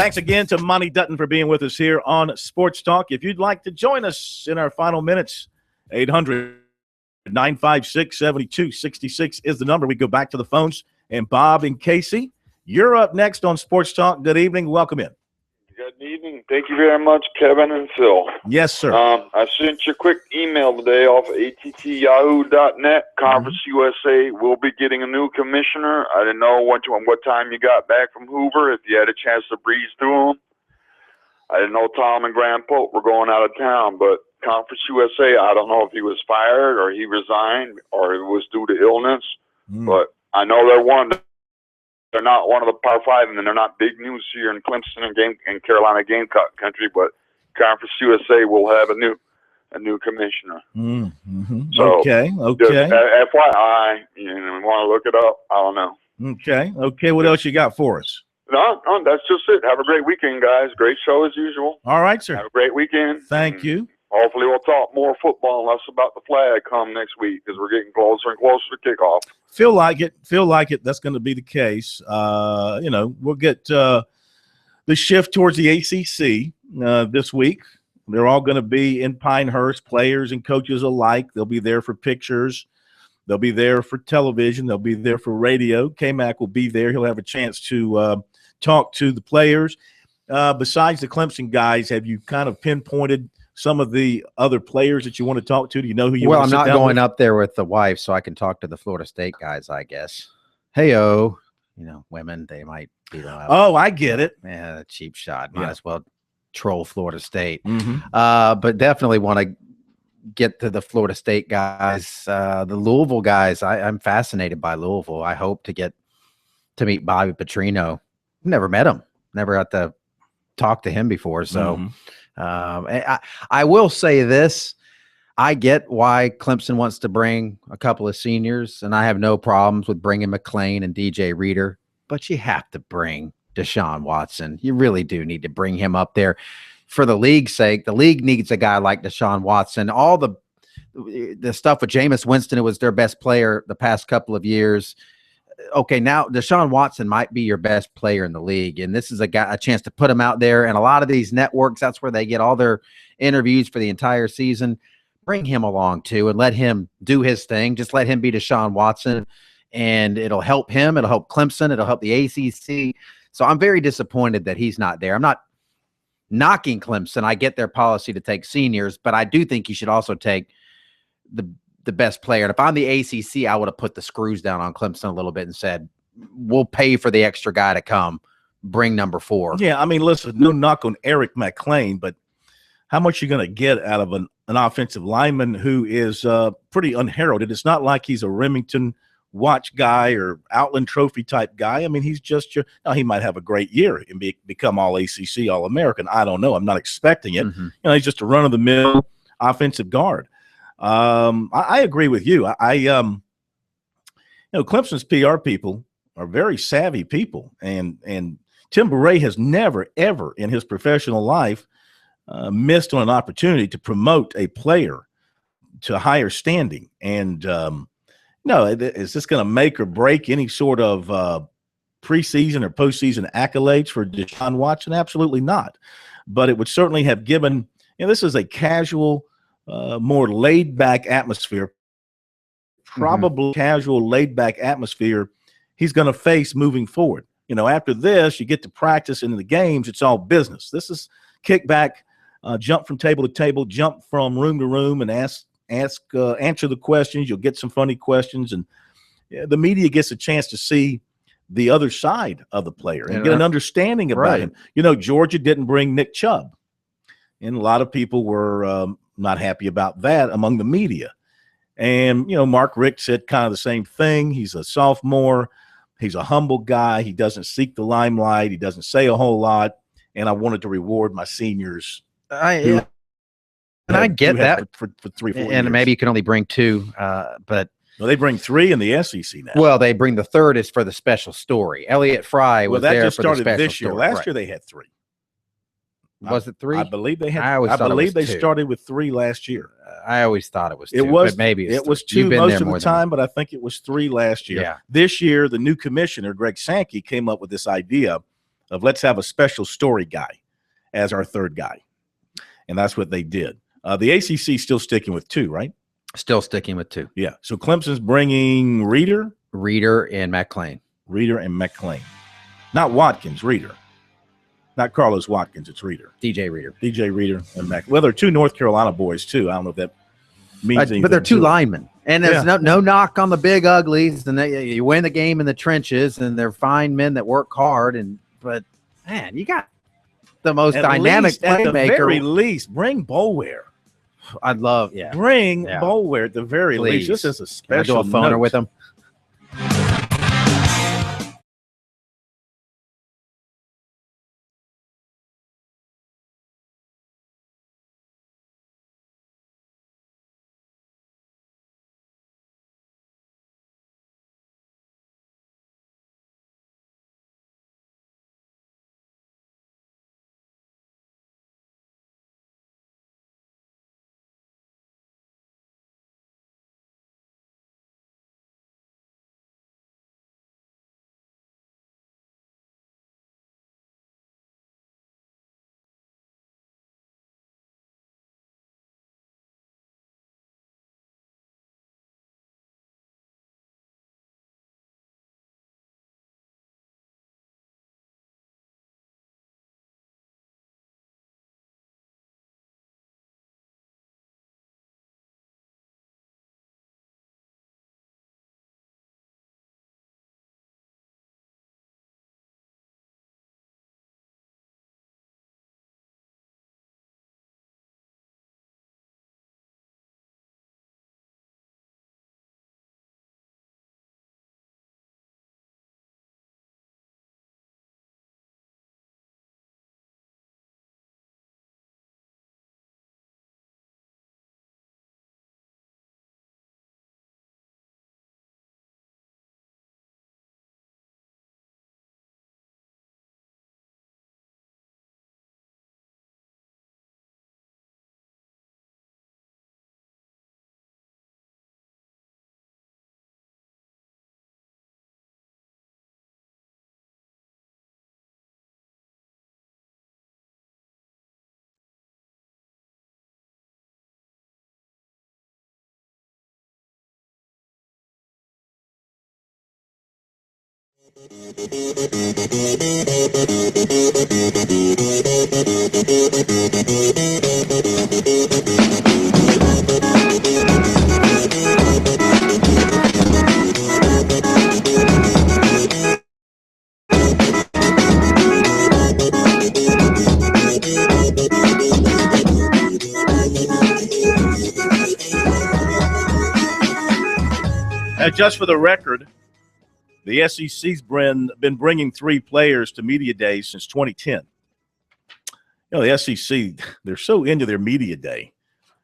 Thanks again to Monty Dutton for being with us here on Sports Talk. If you'd like to join us in our final minutes, 800-956-7266 is the number. We go back to the phones. And Bob and Casey, you're up next on Sports Talk. Good evening. Welcome in. Good evening. Thank you very much, Kevin and Phil. Yes, sir. I sent you a quick email today off of attyahoo.net. Conference USA will be getting a new commissioner. I didn't know what time you got back from Hoover, if you had a chance to breeze through them. I didn't know Tom and Graham Pope were going out of town, but Conference USA, I don't know if he was fired or he resigned or it was due to illness, but I know they're not one of the Power Five, and they're not big news here in Clemson and Carolina Gamecock country. But Conference USA will have a new commissioner. So okay. Just FYI, you want to look it up? I don't know. Okay. What else you got for us? No, that's just it. Have a great weekend, guys. Great show as usual. All right, sir. Have a great weekend. Thank you. Hopefully we'll talk more football and less about the flag come next week because we're getting closer and closer to kickoff. Feel like it. That's going to be the case. We'll get the shift towards the ACC this week. They're all going to be in Pinehurst, players and coaches alike. They'll be there for pictures. They'll be there for television. They'll be there for radio. K-Mac will be there. He'll have a chance to talk to the players. Besides the Clemson guys, have you kind of pinpointed some of the other players that you want to talk to? Do you know who you want to I'm sit not down going with? up there with the wife, so I can talk to the Florida State guys, I guess. Hey-oh. Women, they might be the Oh, I get it. Yeah, cheap shot. Might as well troll Florida State. Mm-hmm. But definitely want to get to the Florida State guys. The Louisville guys, I'm fascinated by Louisville. I hope to get to meet Bobby Petrino. Never met him. Never got to talk to him before, so I will say this. I get why Clemson wants to bring a couple of seniors, and I have no problems with bringing McClain and DJ Reader, but you have to bring Deshaun Watson. You really do need to bring him up there for the league's sake. The league needs a guy like Deshaun Watson. All the stuff with Jameis Winston, who was their best player the past couple of years. Okay, now Deshaun Watson might be your best player in the league, and this is a chance to put him out there. And a lot of these networks, that's where they get all their interviews for the entire season. Bring him along too and let him do his thing. Just let him be Deshaun Watson, and it'll help him. It'll help Clemson. It'll help the ACC. So I'm very disappointed that he's not there. I'm not knocking Clemson. I get their policy to take seniors, but I do think you should also take the best player. And if I'm the ACC, I would have put the screws down on Clemson a little bit and said, we'll pay for the extra guy to come. Bring number 4. Yeah, I mean, listen, no knock on Eric McClain, but how much are you going to get out of an offensive lineman who is pretty unheralded? It's not like he's a Remington Watch guy or Outland Trophy type guy. I mean, he's just now he might have a great year and become all ACC, all American. I don't know. I'm not expecting it. He's just a run of the mill offensive guard. I agree with you. Clemson's PR people are very savvy people, and Tim Beret has never, ever in his professional life missed on an opportunity to promote a player to higher standing. And no, is this going to make or break any sort of preseason or postseason accolades for Deshaun Watson? Absolutely not. But it would certainly have given, this is a casual, more laid-back atmosphere, probably casual, laid-back atmosphere he's going to face moving forward. After this, you get to practice in the games. It's all business. This is kick back, jump from table to table, jump from room to room, and answer the questions. You'll get some funny questions, and the media gets a chance to see the other side of the player and get an understanding about him. Georgia didn't bring Nick Chubb, and a lot of people were not happy about that among the media. And, Mark Richt said kind of the same thing. He's a sophomore. He's a humble guy. He doesn't seek the limelight. He doesn't say a whole lot. And I wanted to reward my seniors. I get that for 3-4 years. And maybe you can only bring 2, but they bring 3 in the SEC now. Well, they bring the 3rd is for the special story. Elliott Fry was there for the special story. This year. Last year they had 3. Was it 3? I believe they had. I believe they 2. Started with 3 last year. I always thought it was 2. It was but maybe it was 2 most of the time, but I think it was 3 last year. Yeah. This year, the new commissioner Greg Sankey came up with this idea of let's have a special story guy as our third guy. And that's what they did. The ACC still sticking with 2, right? Still sticking with 2. Yeah. So Clemson's bringing Reader and McClain. Not Watkins, Reader. Not Carlos Watkins, it's Reader. DJ Reader And Mac. Well, they're 2 North Carolina boys, too. I don't know if that means anything. But they're 2 linemen. And there's no knock on the big uglies. And you win the game in the trenches, and they're fine men that work hard. But, man, you got the most dynamic playmaker. At the very least, bring Boulware. I'd love, Bring Boulware at the very least. This is a special do a phoner with him. Just for the record, the SEC's been bringing 3 players to media days since 2010. You know, the SEC, they're so into their media day.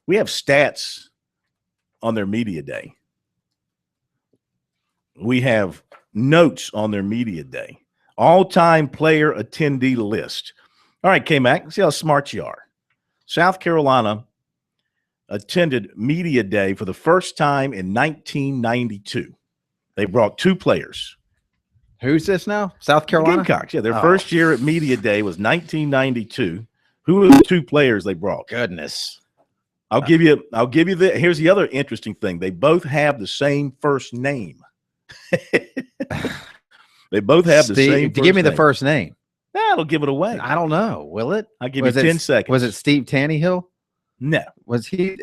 We have stats on their media day. We have notes on their media day. All-time player attendee list. All right, K-Mac, see how smart you are. South Carolina attended media day for the first time in 1992. They brought 2 players. Who's this now? South Carolina? Gamecocks. Yeah, their first year at media day was 1992. Who were the 2 players they brought? Goodness. I'll give you the. Here's the other interesting thing. They both have the same first name. They both have the same. Give me the first name. That'll give it away. I don't know. Will it? I'll give you 10 seconds. Was it Steve Tannehill? No. Was he?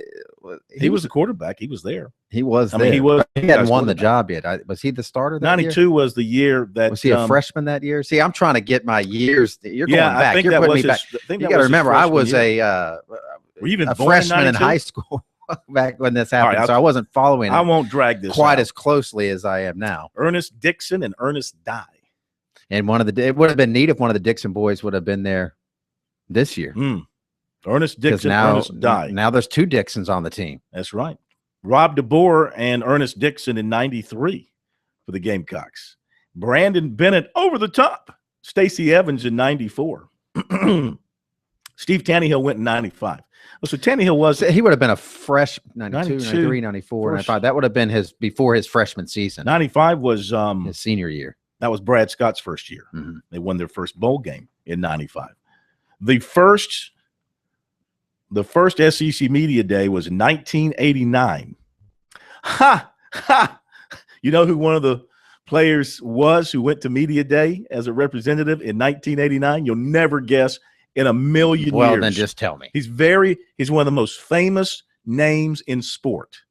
He was the quarterback. He was there. He was. I mean, he hadn't won the job yet. Was he the starter? That 92 year? Was the year that. Was he a freshman that year? See, I'm trying to get my years. You're going back. I think You're that putting was me back. You got to remember, I was a freshman in high school back when this happened, so I wasn't following. I won't drag this quite as closely as I am now. Ernest Dixon and Ernest Dye. And it would have been neat if one of the Dixon boys would have been there this year. Ernest Dixon, Ernest Dye. Now there's 2 Dixons on the team. That's right. Rob DeBoer and Ernest Dixon in 93 for the Gamecocks. Brandon Bennett over the top. Stacey Evans in 94. Steve Tannehill went in 95. So Tannehill he would have been a fresh 92, 93, 94, 95. That would have been before his freshman season. 95 was his senior year. That was Brad Scott's first year. Mhm. They won their first bowl game in 95. The first SEC Media Day was 1989. Ha! Ha! You know who one of the players was who went to Media Day as a representative in 1989? You'll never guess in a million years. Well, then just tell me. He's one of the most famous names in sport.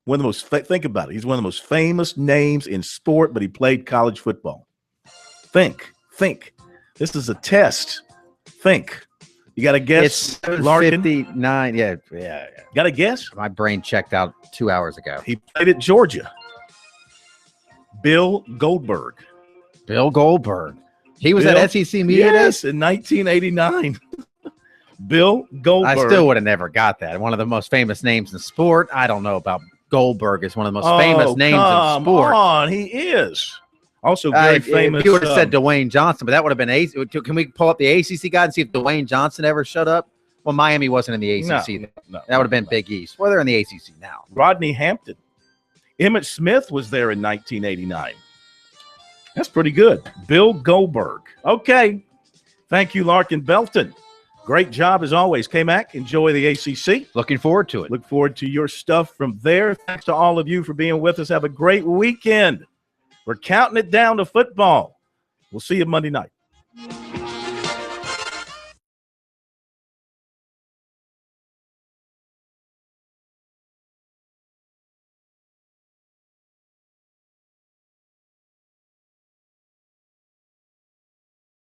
One of the most think about it. He's one of the most famous names in sport, but he played college football. Think. This is a test. Think. You got to guess. It's Larkin. 59. Yeah. Got to guess. My brain checked out 2 hours ago. He played at Georgia. Bill Goldberg. Bill Goldberg. He was at SEC Media Day? Yes, in 1989. Bill Goldberg. I still would have never got that. One of the most famous names in sport. I don't know about Goldberg. Is one of the most famous names in sport. Come on, he is. Also very famous. If you would have said Dwayne Johnson, but that would have been Can we pull up the ACC guide and see if Dwayne Johnson ever shut up? Well, Miami wasn't in the ACC. No, that would have been Big East. Well, they're in the ACC now. Rodney Hampton. Emmett Smith was there in 1989. That's pretty good. Bill Goldberg. Okay. Thank you, Larkin Belton. Great job as always. K-Mac, enjoy the ACC. Looking forward to it. Look forward to your stuff from there. Thanks to all of you for being with us. Have a great weekend. We're counting it down to football. We'll see you Monday night.